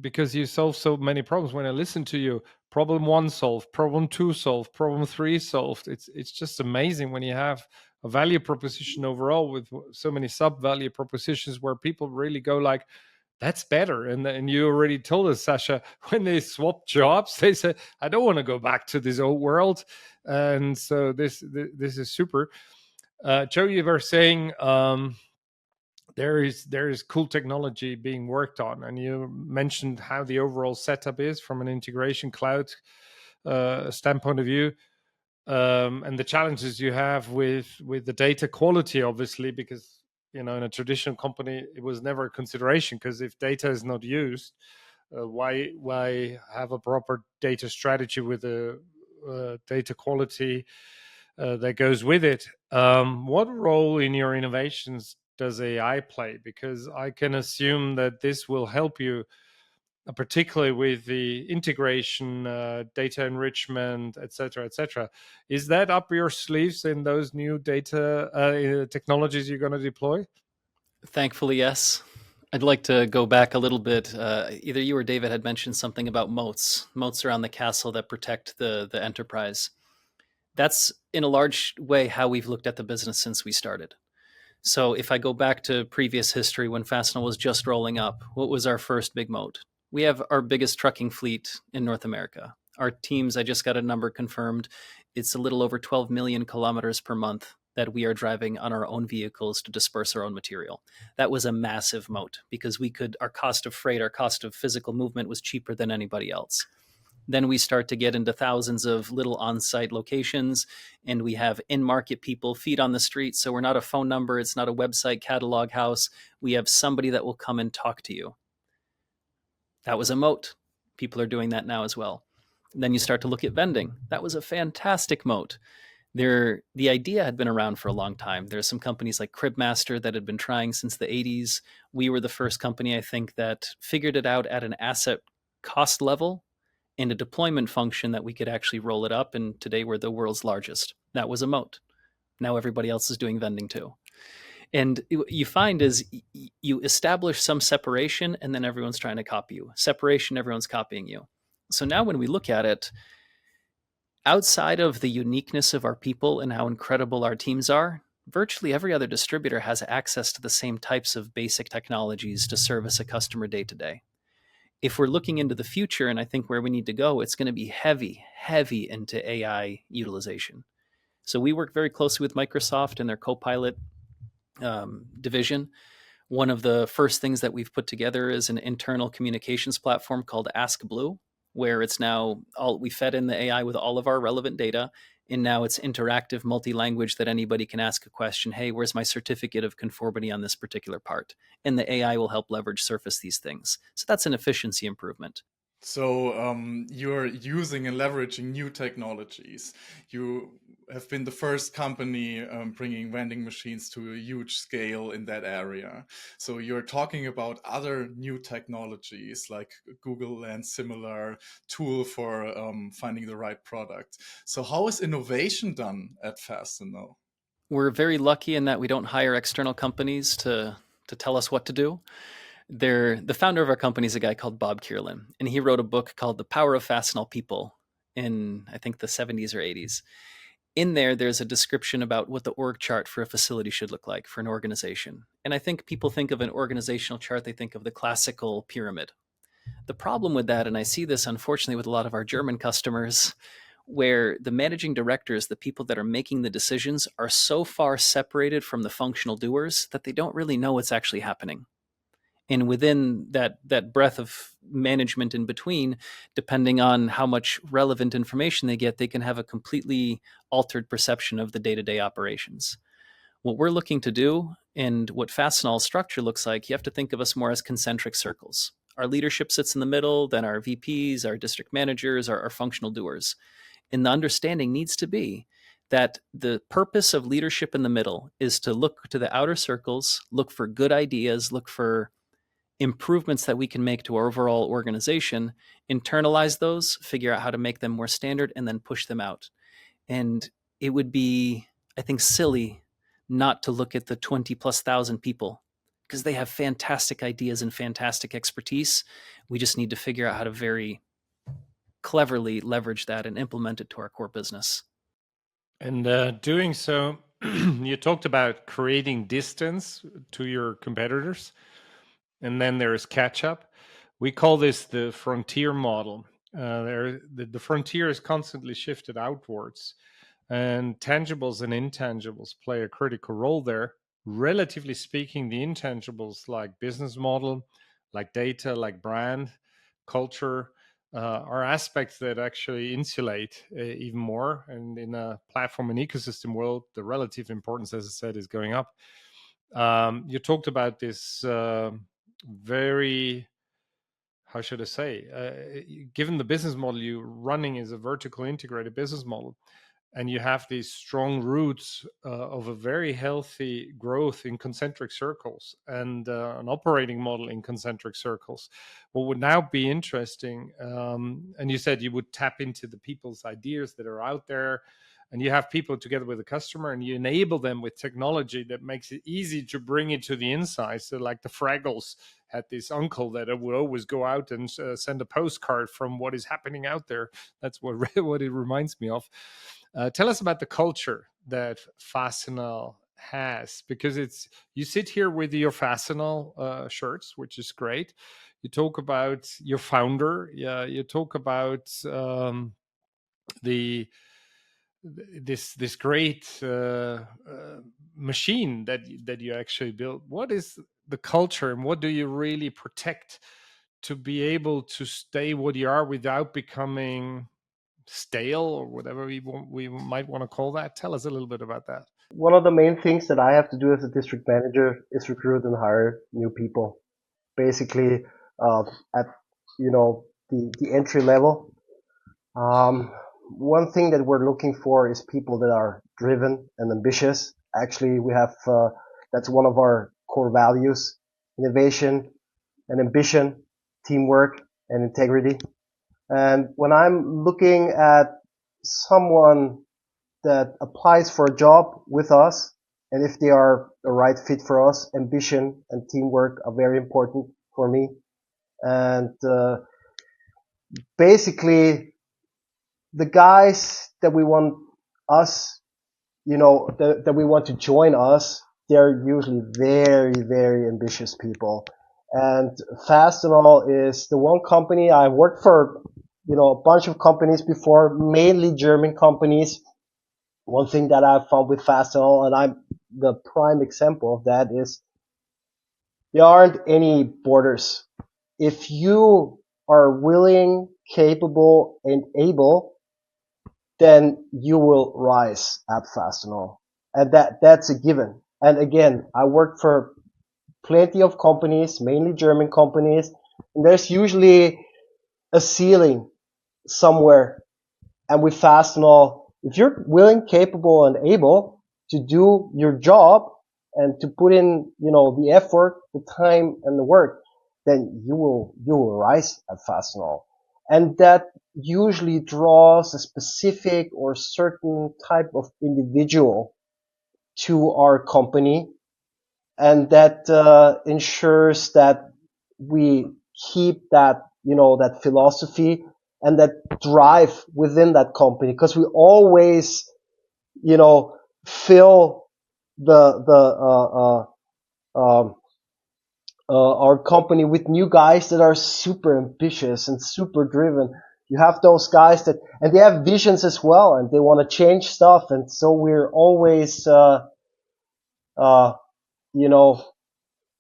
because you solve so many problems. When I listen to you, problem one solved, problem two solved, problem three solved. It's just amazing when you have a value proposition overall with so many sub value propositions where people really go like, that's better. And you already told us, Sascha, when they swap jobs, they said, I don't want to go back to this old world. And so this is super. Joe, you were saying there is cool technology being worked on, and you mentioned how the overall setup is from an integration cloud standpoint of view, and the challenges you have with the data quality, obviously, because in a traditional company it was never a consideration, because if data is not used, why have a proper data strategy with a data quality that goes with it? What role in your innovations does AI play? Because I can assume that this will help you, particularly with the integration, data enrichment, etc., etc. Is that up your sleeves in those new data technologies you're going to deploy? Thankfully, yes. I'd like to go back a little bit. Either you or David had mentioned something about moats around the castle that protect the enterprise. That's in a large way how we've looked at the business since we started. So if I go back to previous history when Fastenal was just rolling up, what was our first big moat? We have our biggest trucking fleet in North America. Our teams, I just got a number confirmed, it's a little over 12 million kilometers per month that we are driving on our own vehicles to disperse our own material. That was a massive moat because our cost of freight, our cost of physical movement was cheaper than anybody else. Then we start to get into thousands of little on-site locations, and we have in-market people, feet on the street. So we're not a phone number. It's not a website catalog house. We have somebody that will come and talk to you. That was a moat. People are doing that now as well. And then you start to look at vending. That was a fantastic moat. The idea had been around for a long time. There's some companies like Cribmaster that had been trying since the 80s. We were the first company, I think, that figured it out at an asset cost level and a deployment function that we could actually roll it up. And today we're the world's largest. That was a moat. Now everybody else is doing vending too. And you find is you establish some separation and then everyone's trying to copy you. Separation, everyone's copying you. So now when we look at it, outside of the uniqueness of our people and how incredible our teams are, virtually every other distributor has access to the same types of basic technologies to service a customer day to day. If we're looking into the future, and I think where we need to go, it's going to be heavy into AI utilization. So we work very closely with Microsoft and their Copilot division. One of the first things that we've put together is an internal communications platform called Ask Blue, where it's now we fed in the AI with all of our relevant data. And now it's interactive multi-language that anybody can ask a question. Hey, where's my certificate of conformity on this particular part? And the AI will help leverage surface these things. So that's an efficiency improvement. So you're using and leveraging new technologies. You have been the first company bringing vending machines to a huge scale in that area. So you're talking about other new technologies like Google and similar tool for finding the right product. So how is innovation done at Fastenal? We're very lucky in that we don't hire external companies to tell us what to do. The founder of our company is a guy called Bob Kierlin, and he wrote a book called The Power of Fastenal People in, I think, the 70s or 80s. In there's a description about what the org chart for a facility should look like for an organization. And I think people think of an organizational chart, they think of the classical pyramid. The problem with that, and I see this unfortunately with a lot of our German customers, where the managing directors, the people that are making the decisions, are so far separated from the functional doers that they don't really know what's actually happening. And within that breadth of management in between, depending on how much relevant information they get, they can have a completely altered perception of the day-to-day operations. What we're looking to do And what Fastenal's structure looks like, you have to think of us more as concentric circles. Our leadership sits in the middle, then our VPs, our district managers, our functional doers. And the understanding needs to be that the purpose of leadership in the middle is to look to the outer circles, look for good ideas, look for improvements that we can make to our overall organization, internalize those, figure out how to make them more standard, and then push them out. And it would be, I think, silly not to look at the 20,000+ people, because they have fantastic ideas and fantastic expertise. We just need to figure out how to very cleverly leverage that and implement it to our core business. And doing so, you talked about creating distance to your competitors, and then there is catch up. We call this the frontier model. The frontier is constantly shifted outwards, and tangibles and intangibles play a critical role there. Relatively speaking, the intangibles like business model, like data, like brand, culture, are aspects that actually insulate even more. And in a platform and ecosystem world, the relative importance, as I said, is going up. You talked about this very, how should I say, given the business model you're running is a vertical integrated business model, and you have these strong roots of a very healthy growth in concentric circles and an operating model in concentric circles. What would now be interesting, and you said you would tap into the people's ideas that are out there, and you have people together with the customer and you enable them with technology that makes it easy to bring it to the inside. So like the Fraggles had this uncle that would always go out and send a postcard from what is happening out there. That's what it reminds me of. Tell us about the culture that Fastenal has, because you sit here with your Fastenal shirts, which is great. You talk about your founder. Yeah, you talk about this great machine that you actually built. What is the culture, and what do you really protect to be able to stay what you are without becoming stale, or whatever we might want to call that? Tell us a little bit about that. One of the main things that I have to do as a district manager is recruit and hire new people. Basically, at the entry level. One thing that we're looking for is people that are driven and ambitious. Actually, we have that's one of our core values: innovation and ambition, teamwork and integrity. And when I'm looking at someone that applies for a job with us, and if they are the right fit for us, ambition and teamwork are very important for me. And basically, the guys that we want us, that we want to join us, they're usually very, very ambitious people. And Fastenal is the one company. I worked for, a bunch of companies before, mainly German companies. One thing that I've found with Fastenal, and I'm the prime example of that, is there aren't any borders. If you are willing, capable, and able, then you will rise at Fastenal. And that's a given. And again, I work for plenty of companies, mainly German companies, and there's usually a ceiling somewhere. And with Fastenal, if you're willing, capable, and able to do your job and to put in, the effort, the time, and the work, then you will rise at Fastenal. And that usually draws a specific or certain type of individual to our company, and that ensures that we keep that, that philosophy and that drive within that company, because we always, fill our company with new guys that are super ambitious and super driven. You have those guys and they have visions as well, and they want to change stuff. And so we're always,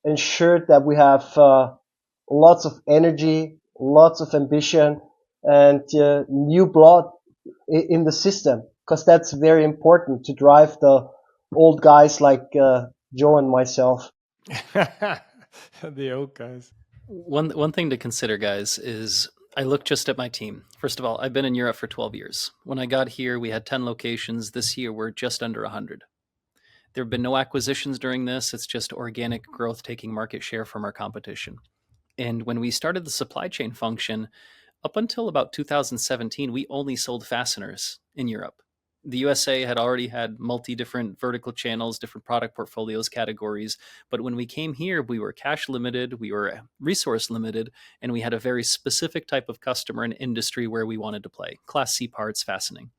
ensured that we have lots of energy, lots of ambition, and new blood in the system, because that's very important to drive the old guys like Joe and myself. The old guys. One thing to consider, guys, is I look just at my team. First of all, I've been in Europe for 12 years. When I got here, we had 10 locations. This year, we're just under 100. There have been no acquisitions during this. It's just organic growth taking market share from our competition. And when we started the supply chain function, up until about 2017, we only sold fasteners in Europe. The USA had already had multi-different vertical channels, different product portfolios, categories. But when we came here, we were cash limited, we were resource limited, and we had a very specific type of customer and industry where we wanted to play, Class C parts, fastening.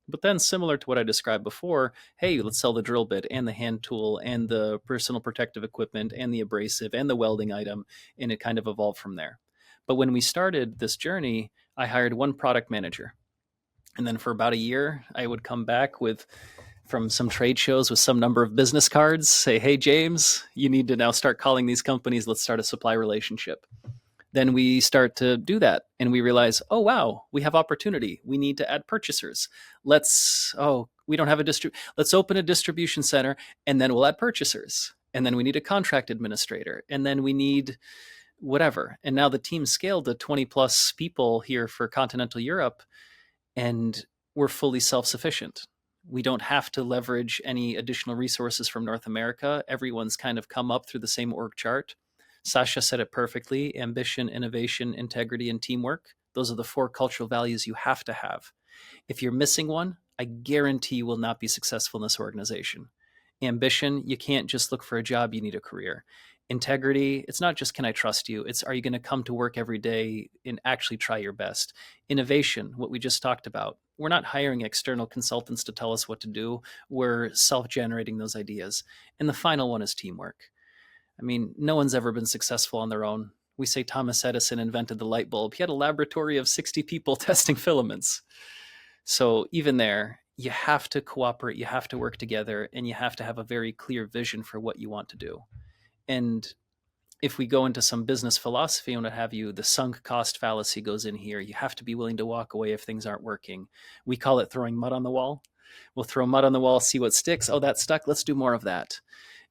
But then, similar to what I described before, hey, let's sell the drill bit and the hand tool and the personal protective equipment and the abrasive and the welding item, and it kind of evolved from there. But when we started this journey, I hired one product manager. And then for about a year, I would come back from some trade shows with some number of business cards, say, hey, James, you need to now start calling these companies. Let's start a supply relationship. Then we start to do that and we realize, oh, wow, we have opportunity. We need to add purchasers. We don't have let's open a distribution center and then we'll add purchasers. And then we need a contract administrator. And then we need whatever. And now the team scaled to 20 plus people here for continental Europe, and we're fully self-sufficient. We don't have to leverage any additional resources from North America. Everyone's kind of come up through the same org chart. Sascha said it perfectly: ambition, innovation, integrity, and teamwork. Those are the 4 cultural values you have to have. If you're missing one, I guarantee you will not be successful in this organization. Ambition, you can't just look for a job, you need a career. Integrity, it's not just can I trust you, it's are you going to come to work every day and actually try your best. Innovation, what we just talked about. We're not hiring external consultants to tell us what to do. We're self-generating those ideas. And the final one is teamwork. I mean, no one's ever been successful on their own. We say Thomas Edison invented the light bulb. He had a laboratory of 60 people testing filaments. So even there, you have to cooperate, you have to work together, and you have to have a very clear vision for what you want to do. And if we go into some business philosophy and what have you, the sunk cost fallacy goes in here. You have to be willing to walk away if things aren't working. We call it throwing mud on the wall. We'll throw mud on the wall, see what sticks. Oh, that stuck. Let's do more of that.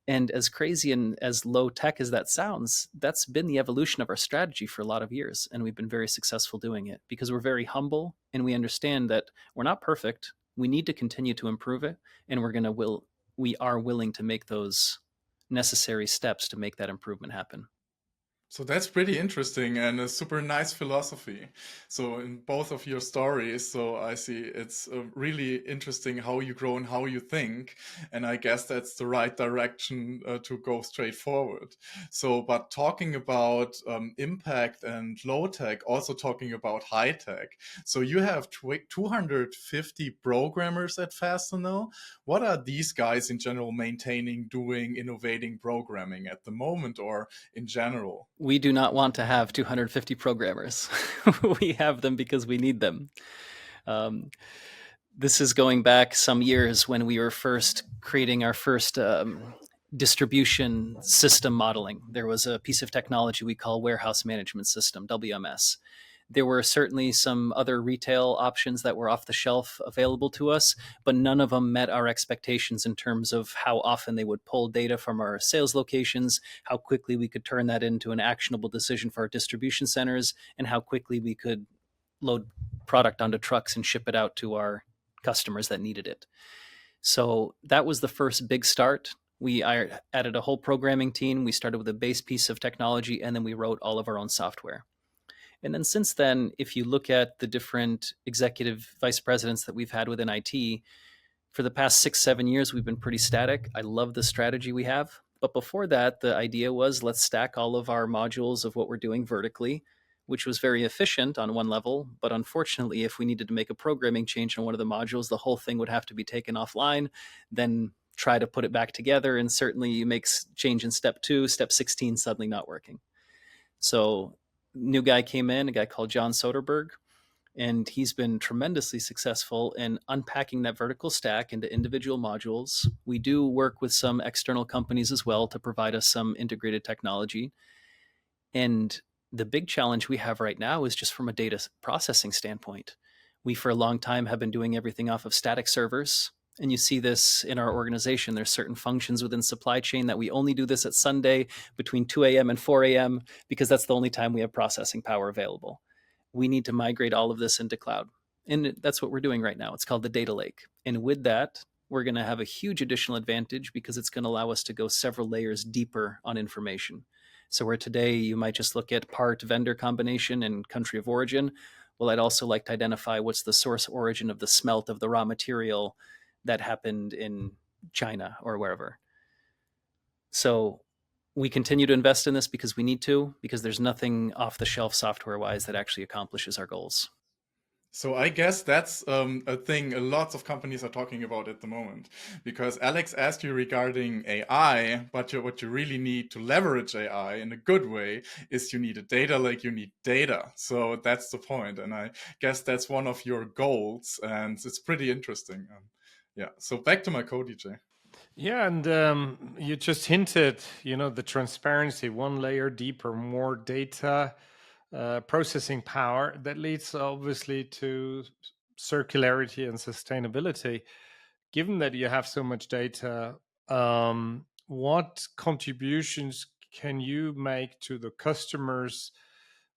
And as crazy and as low tech as that sounds, that's been the evolution of our strategy for a lot of years. And we've been very successful doing it because we're very humble and we understand that we're not perfect. We need to continue to improve it. And we are willing to make those necessary steps to make that improvement happen. So that's pretty interesting and a super nice philosophy. So in both of your stories, so I see it's really interesting how you grow and how you think. And I guess that's the right direction to go straight forward. So, but talking about impact and low tech, also talking about high tech. So you have 250 programmers at Fastenal. What are these guys in general maintaining, doing, innovating programming at the moment or in general? We do not want to have 250 programmers. We have them because we need them. This is going back some years when we were first creating our first distribution system modeling. There was a piece of technology we call warehouse management system, WMS. There were certainly some other retail options that were off the shelf available to us, but none of them met our expectations in terms of how often they would pull data from our sales locations, how quickly we could turn that into an actionable decision for our distribution centers, and how quickly we could load product onto trucks and ship it out to our customers that needed it. So that was the first big start. We added a whole programming team. We started with a base piece of technology, and then we wrote all of our own software. And then since then, if you look at the different executive vice presidents that we've had within IT, for the past 6-7 years, we've been pretty static. I love the strategy we have. But before that, the idea was let's stack all of our modules of what we're doing vertically, which was very efficient on one level. But unfortunately, if we needed to make a programming change on one of the modules, the whole thing would have to be taken offline, then try to put it back together. And certainly you make change in step 2, step 16 suddenly not working. So new guy came in, a guy called John Soderberg, and he's been tremendously successful in unpacking that vertical stack into individual modules. We do work with some external companies as well to provide us some integrated technology. And the big challenge we have right now is just from a data processing standpoint. We, for a long time, have been doing everything off of static servers. And you see this in our organization. There's certain functions within supply chain that we only do this at Sunday between 2 a.m. and 4 a.m. because that's the only time we have processing power available. We need to migrate all of this into cloud. And that's what we're doing right now. It's called the data lake. And with that, we're going to have a huge additional advantage because it's going to allow us to go several layers deeper on information. So where today you might just look at part, vendor combination, and country of origin, well, I'd also like to identify what's the source origin of the smelt of the raw material that happened in China or wherever. So we continue to invest in this because we need to, because there's nothing off the shelf software wise that actually accomplishes our goals. So I guess that's a thing a lot of companies are talking about at the moment, because Alex asked you regarding AI, but what you really need to leverage AI in a good way is you need a data lake, you need data. So that's the point, and I guess that's one of your goals, and it's pretty interesting. Yeah. So back to my code, DJ. Yeah, and you just hinted, the transparency, one layer deeper, more data, processing power that leads obviously to circularity and sustainability. Given that you have so much data, what contributions can you make to the customers'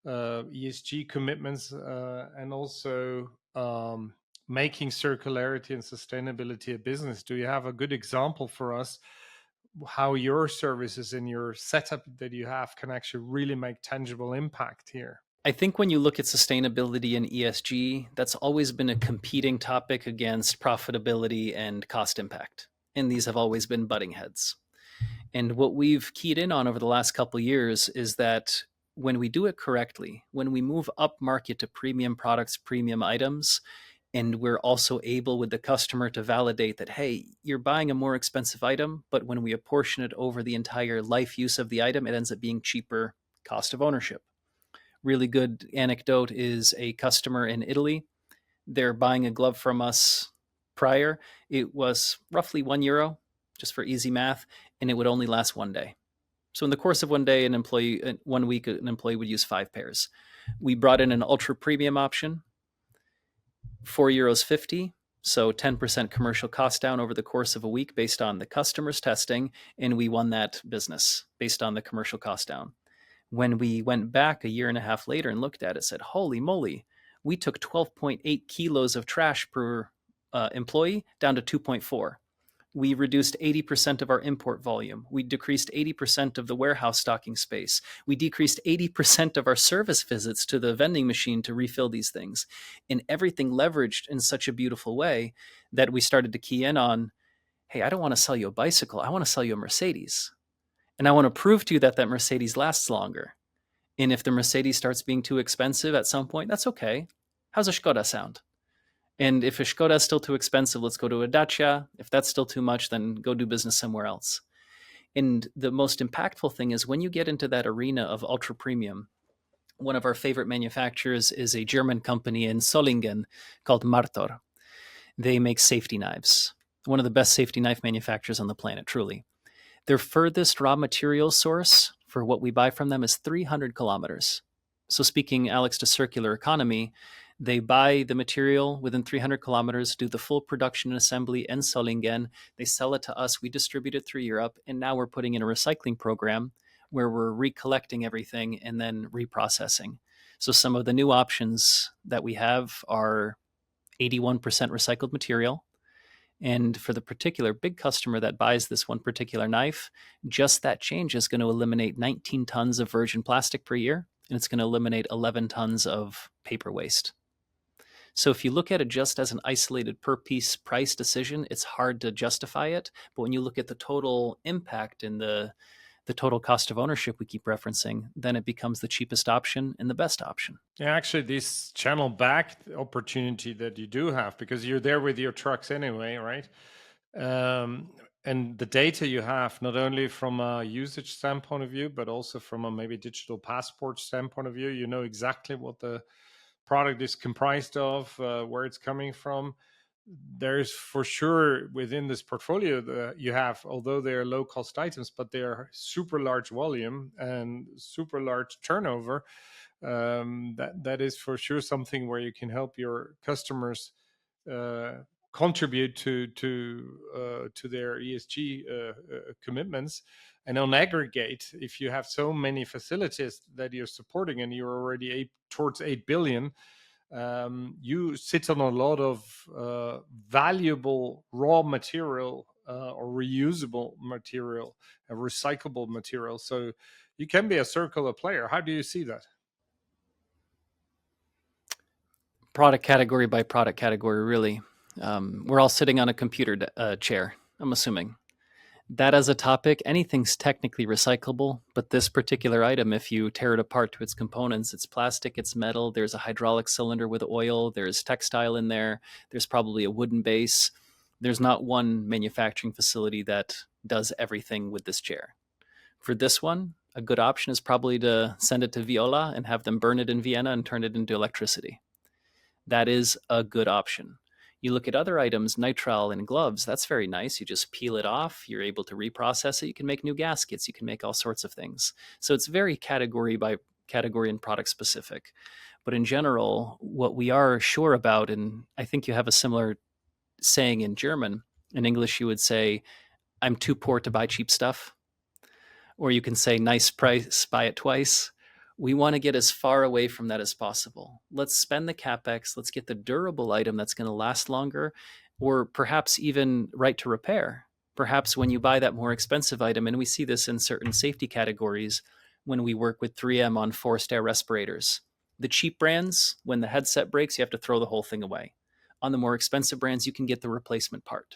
ESG commitments and also making circularity and sustainability a business? Do you have a good example for us how your services and your setup that you have can actually really make tangible impact here? I think when you look at sustainability and ESG, that's always been a competing topic against profitability and cost impact. And these have always been butting heads. And what we've keyed in on over the last couple of years is that when we do it correctly, when we move up market to premium products, premium items, and we're also able with the customer to validate that, hey, you're buying a more expensive item, but when we apportion it over the entire life use of the item, it ends up being cheaper cost of ownership. Really good anecdote is a customer in Italy. They're buying a glove from us prior. It was roughly €1, just for easy math, and it would only last one day. So in the course of one day, 1 week, an employee would use 5 pairs. We brought in an ultra premium option, €4.50. So 10% commercial cost down over the course of a week based on the customer's testing, and we won that business based on the commercial cost down. When we went back a year and a half later and looked at it, said, holy moly, we took 12.8 kilos of trash per employee down to 2.4. We reduced 80% of our import volume. We decreased 80% of the warehouse stocking space. We decreased 80% of our service visits to the vending machine to refill these things. And everything leveraged in such a beautiful way that we started to key in on, hey, I don't want to sell you a bicycle. I want to sell you a Mercedes. And I want to prove to you that that Mercedes lasts longer. And if the Mercedes starts being too expensive at some point, that's okay. How's a Skoda sound? And if a Skoda is still too expensive, let's go to a Dacia. If that's still too much, then go do business somewhere else. And the most impactful thing is when you get into that arena of ultra premium, one of our favorite manufacturers is a German company in Solingen called Martor. They make safety knives. One of the best safety knife manufacturers on the planet, truly. Their furthest raw material source for what we buy from them is 300 kilometers. So speaking, Alex, to circular economy, they buy the material within 300 kilometers, do the full production and assembly in Solingen. They sell it to us. We distribute it through Europe. And now we're putting in a recycling program where we're recollecting everything and then reprocessing. So some of the new options that we have are 81% recycled material. And for the particular big customer that buys this one particular knife, just that change is going to eliminate 19 tons of virgin plastic per year, and it's going to eliminate 11 tons of paper waste. So if you look at it just as an isolated per piece price decision, it's hard to justify it. But when you look at the total impact and the total cost of ownership we keep referencing, then it becomes the cheapest option and the best option. Yeah, actually, this channel back opportunity that you do have, because you're there with your trucks anyway, right? And the data you have, not only from a usage standpoint of view, but also from a maybe digital passport standpoint of view, you know exactly what the product is comprised of, where it's coming from. There's for sure within this portfolio that you have, although they are low cost items, but they are super large volume and super large turnover. That is for sure something where you can help your customers contribute to their ESG commitments. And on aggregate, if you have so many facilities that you're supporting and you're already towards 8 billion, you sit on a lot of valuable raw material or reusable material, recyclable material. So you can be a circular player. How do you see that? Product category by product category, really. We're all sitting on a computer chair, I'm assuming. That as a topic, anything's technically recyclable, but this particular item, if you tear it apart to its components, it's plastic, it's metal, there's a hydraulic cylinder with oil, there's textile in there, there's probably a wooden base. There's not one manufacturing facility that does everything with this chair. For this one, a good option is probably to send it to Viola and have them burn it in Vienna and turn it into electricity. That is a good option. You look at other items, nitrile and gloves, that's very nice. You just peel it off, you're able to reprocess it, you can make new gaskets, you can make all sorts of things. So it's very category by category and product specific. But in general, what we are sure about, and I think you have a similar saying in German, in English you would say, I'm too poor to buy cheap stuff. Or you can say, nice price, buy it twice. We want to get as far away from that as possible. Let's spend the CapEx. Let's get the durable item that's going to last longer, or perhaps even right to repair. Perhaps when you buy that more expensive item, and we see this in certain safety categories when we work with 3M on forced air respirators. The cheap brands, when the headset breaks, you have to throw the whole thing away. On the more expensive brands, you can get the replacement part.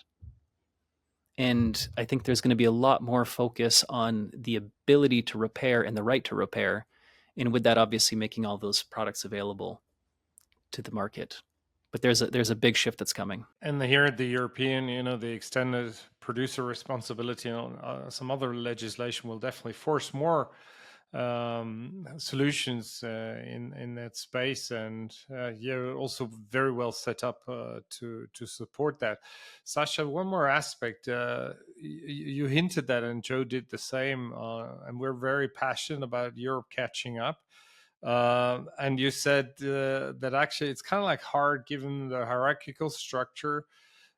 And I think there's going to be a lot more focus on the ability to repair and the right to repair. And with that, obviously making all those products available to the market. But there's a big shift that's coming. And here at the European, the extended producer responsibility and some other legislation will definitely force more solutions in that space, and you're also very well set up to support that. Sascha, one more aspect. You hinted that, and Joe did the same, and we're very passionate about Europe catching up. And you said that actually it's kind of like hard given the hierarchical structure,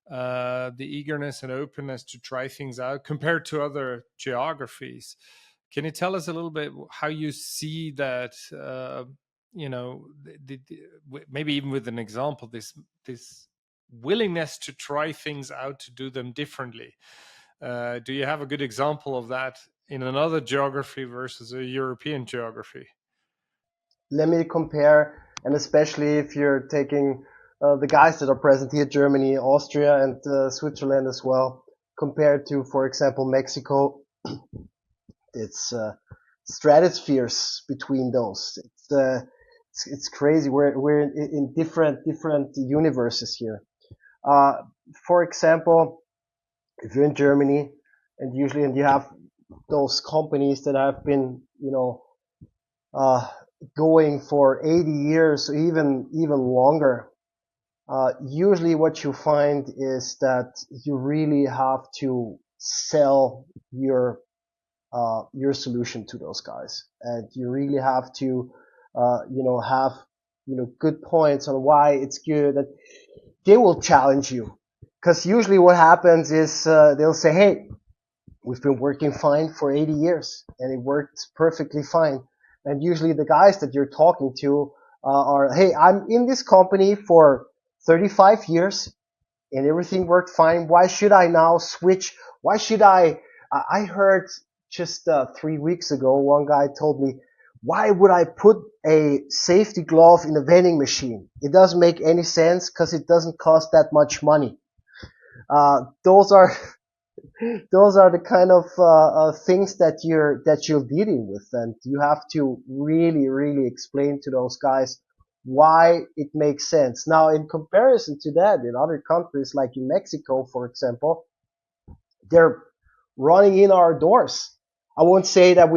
the eagerness and openness to try things out compared to other geographies. Can you tell us a little bit how you see that, maybe even with an example, this willingness to try things out, to do them differently? Do you have a good example of that in another geography versus a European geography? Let me compare, and especially if you're taking the guys that are present here, Germany, Austria, and Switzerland as well, compared to, for example, Mexico. It's stratospheres between those. It's crazy. We're in different universes here. For example, if you're in Germany, and you have those companies that have been, going for 80 years or even longer. Usually what you find is that you really have to sell your solution to those guys, and you really have to have good points on why it's good, that they will challenge you, because usually what happens is they'll say, hey, we've been working fine for 80 years and it works perfectly fine. And usually the guys that you're talking to are, hey, I'm in this company for 35 years and everything worked fine. Why should I now switch? Why should I heard just 3 weeks ago, one guy told me, why would I put a safety glove in a vending machine? It doesn't make any sense because it doesn't cost that much money. Those are the kind of things that you're dealing with, and you have to really explain to those guys why it makes sense. Now, in comparison to that, in other countries like in Mexico, for example, they're running in our doors. I won't say that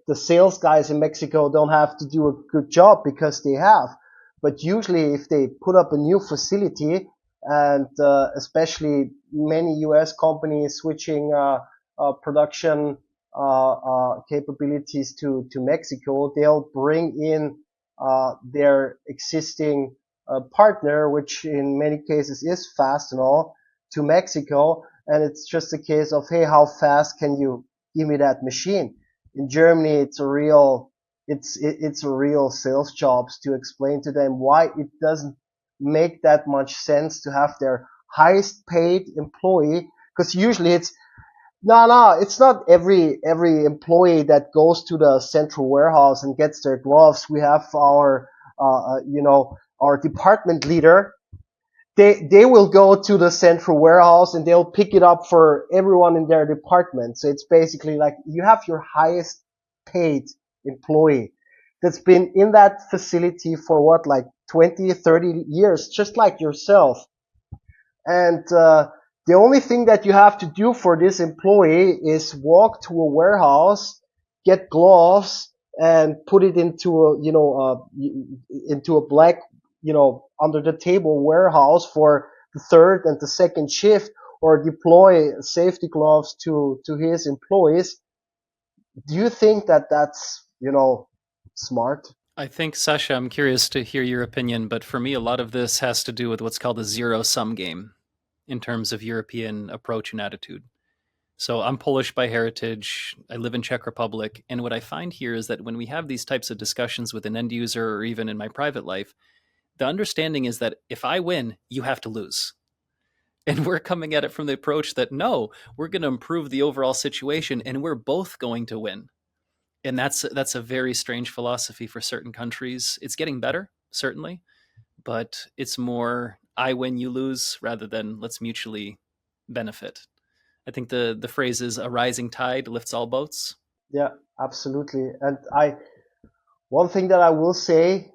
the sales guys in Mexico don't have to do a good job, because they have, but usually if they put up a new facility, and especially many US companies switching production capabilities to Mexico, they'll bring in their existing partner, which in many cases is Fastenal, to Mexico, and it's just a case of, hey, how fast can you give me that machine? In Germany, it's a real sales jobs to explain to them why it doesn't make that much sense to have their highest paid employee, because usually it's not every employee that goes to the central warehouse and gets their gloves. We have our department leader. They will go to the central warehouse and they'll pick it up for everyone in their department. So it's basically like you have your highest paid employee that's been in that facility for what, like 20, 30 years, just like yourself. And the only thing that you have to do for this employee is walk to a warehouse, get gloves, and put it into a black, under the table warehouse for the third and the second shift, or deploy safety gloves to his employees. Do you think that that's, smart? I think, Sascha, I'm curious to hear your opinion, but for me, a lot of this has to do with what's called a zero-sum game in terms of European approach and attitude. So I'm Polish by heritage. I live in Czech Republic. And what I find here is that when we have these types of discussions with an end user or even in my private life, the understanding is that if I win, you have to lose. And we're coming at it from the approach that no, we're going to improve the overall situation and we're both going to win. And that's a very strange philosophy for certain countries. It's getting better, certainly, but it's more I win, you lose, rather than let's mutually benefit. I think the phrase is a rising tide lifts all boats. Yeah, absolutely. And one thing that I will say,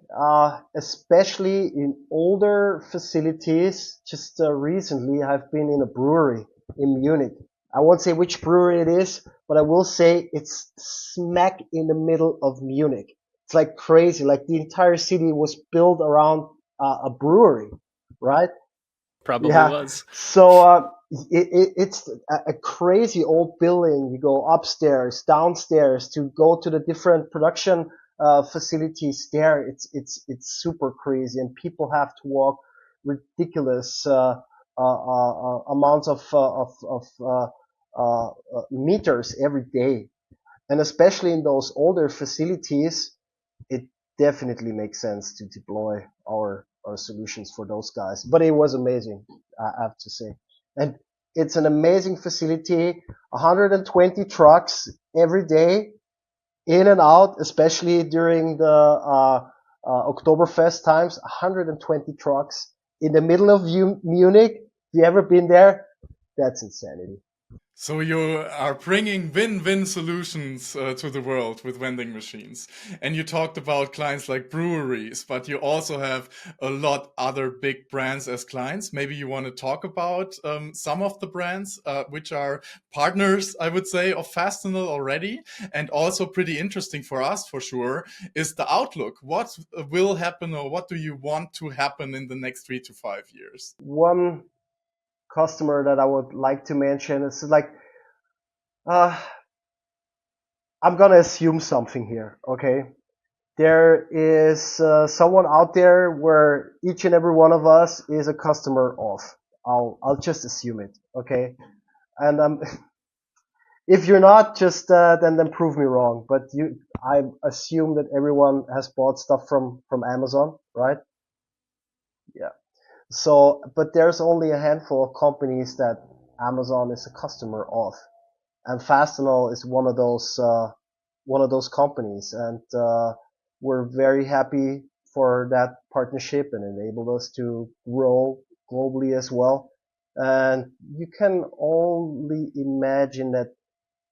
especially in older facilities, just recently I've been in a brewery in Munich. I won't say which brewery it is, but I will say it's smack in the middle of Munich. It's like crazy. Like the entire city was built around a brewery, right? Probably Yeah. was. So it's a crazy old building. You go upstairs, downstairs to go to the different production facilities there. It's super crazy, and people have to walk ridiculous amounts of meters every day. And especially in those older facilities, it definitely makes sense to deploy our solutions for those guys. But it was amazing, I have to say. And it's an amazing facility, 120 trucks every day, in and out, especially during the Oktoberfest times, 120 trucks in the middle of Munich. Have you ever been there? That's insanity. So you are bringing win-win solutions to the world with vending machines. And you talked about clients like breweries, but you also have a lot other big brands as clients. Maybe you want to talk about some of the brands which are partners, I would say, of Fastenal already. And also pretty interesting for us, for sure, is the outlook. What will happen, or what do you want to happen in the next 3 to 5 years? One customer that I would like to mention is like, I'm gonna assume something here, okay? There is someone out there where each and every one of us is a customer of. I'll just assume it, okay? And if you're not, just then prove me wrong. But I assume that everyone has bought stuff from Amazon, right? Yeah. So, but there's only a handful of companies that Amazon is a customer of, and Fastenal is one of those companies, and we're very happy for that partnership, and enabled us to grow globally as well. And you can only imagine that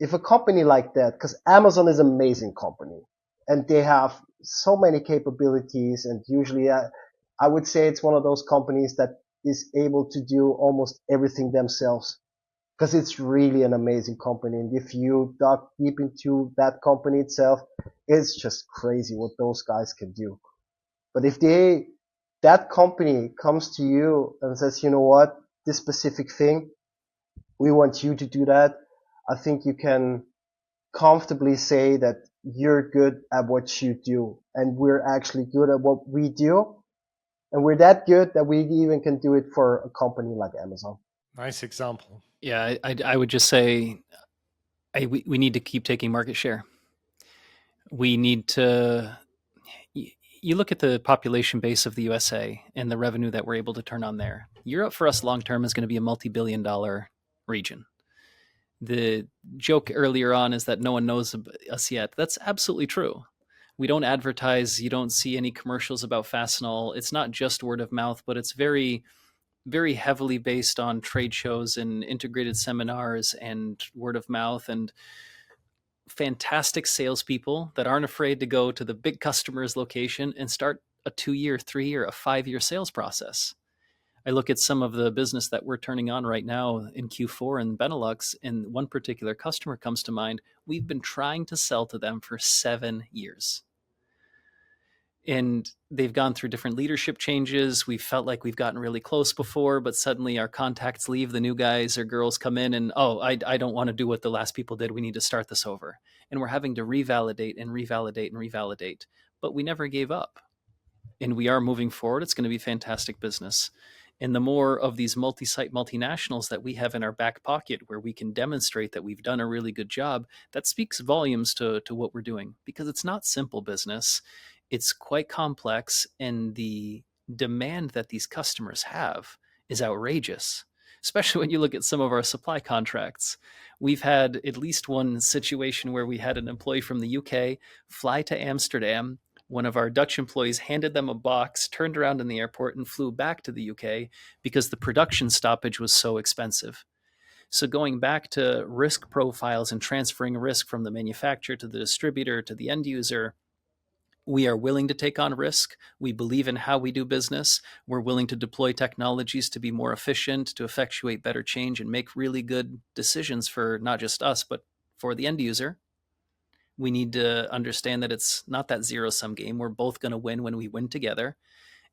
if a company like that, because Amazon is an amazing company, and they have so many capabilities, and usually I would say it's one of those companies that is able to do almost everything themselves, because it's really an amazing company. And if you dug deep into that company itself, it's just crazy what those guys can do. But if that company comes to you and says, you know what, this specific thing, we want you to do that, I think you can comfortably say that you're good at what you do, and we're actually good at what we do. And we're that good that we even can do it for a company like Amazon. Nice example. Yeah, I would just say we need to keep taking market share. We need to. You look at the population base of the USA and the revenue that we're able to turn on there. Europe for us long term is going to be a multi-billion-dollar region. The joke earlier on is that no one knows us yet. That's absolutely true. We don't advertise. You don't see any commercials about Fastenal. It's not just word of mouth, but it's very, very heavily based on trade shows and integrated seminars and word of mouth and fantastic salespeople that aren't afraid to go to the big customer's location and start a 2-year, 3-year, a 5-year sales process. I look at some of the business that we're turning on right now in Q4 in Benelux, and one particular customer comes to mind. We've been trying to sell to them for 7 years. And they've gone through different leadership changes. We felt like we've gotten really close before, but suddenly our contacts leave. The new guys or girls come in and, I don't want to do what the last people did. We need to start this over. And we're having to revalidate and revalidate and revalidate. But we never gave up. And we are moving forward. It's going to be fantastic business. And the more of these multi-site multinationals that we have in our back pocket where we can demonstrate that we've done a really good job, that speaks volumes to what we're doing, because it's not simple business. It's quite complex, and the demand that these customers have is outrageous, especially when you look at some of our supply contracts. We've had at least one situation where we had an employee from the UK fly to Amsterdam. One of our Dutch employees handed them a box, turned around in the airport, and flew back to the UK because the production stoppage was so expensive. So going back to risk profiles and transferring risk from the manufacturer to the distributor to the end user, we are willing to take on risk. We believe in how we do business. We're willing to deploy technologies to be more efficient, to effectuate better change, and make really good decisions for not just us, but for the end user. We need to understand that it's not that zero-sum game. We're both going to win when we win together.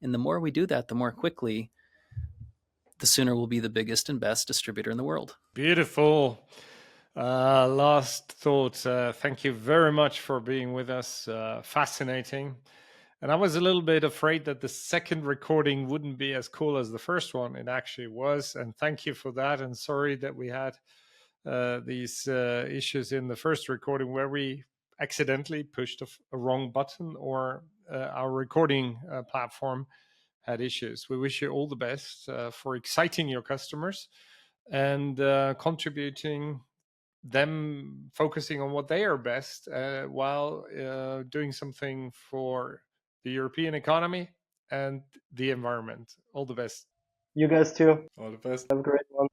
And the more we do that, the more quickly, the sooner we'll be the biggest and best distributor in the world. Beautiful. Last thought. Thank you very much for being with us. Fascinating. And I was a little bit afraid that the second recording wouldn't be as cool as the first one. It actually was. And thank you for that. And sorry that we had these issues in the first recording where we accidentally pushed a wrong button, or our recording platform had issues. We wish you all the best for exciting your customers and contributing them, focusing on what they are best while doing something for the European economy and the environment. All the best. You guys too. All the best. Have a great one.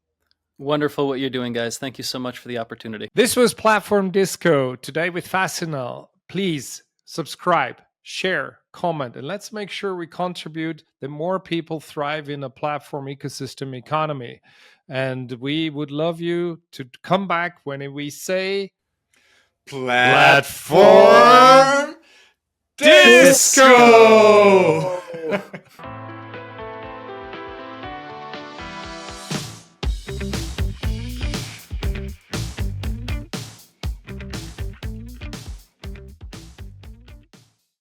Wonderful what you're doing, guys. Thank you so much for the opportunity. This was Platform Disco, today with Fastenal. Please subscribe, share, comment, and let's make sure we contribute that more people thrive in a platform ecosystem economy. And we would love you to come back when we say Platform Disco!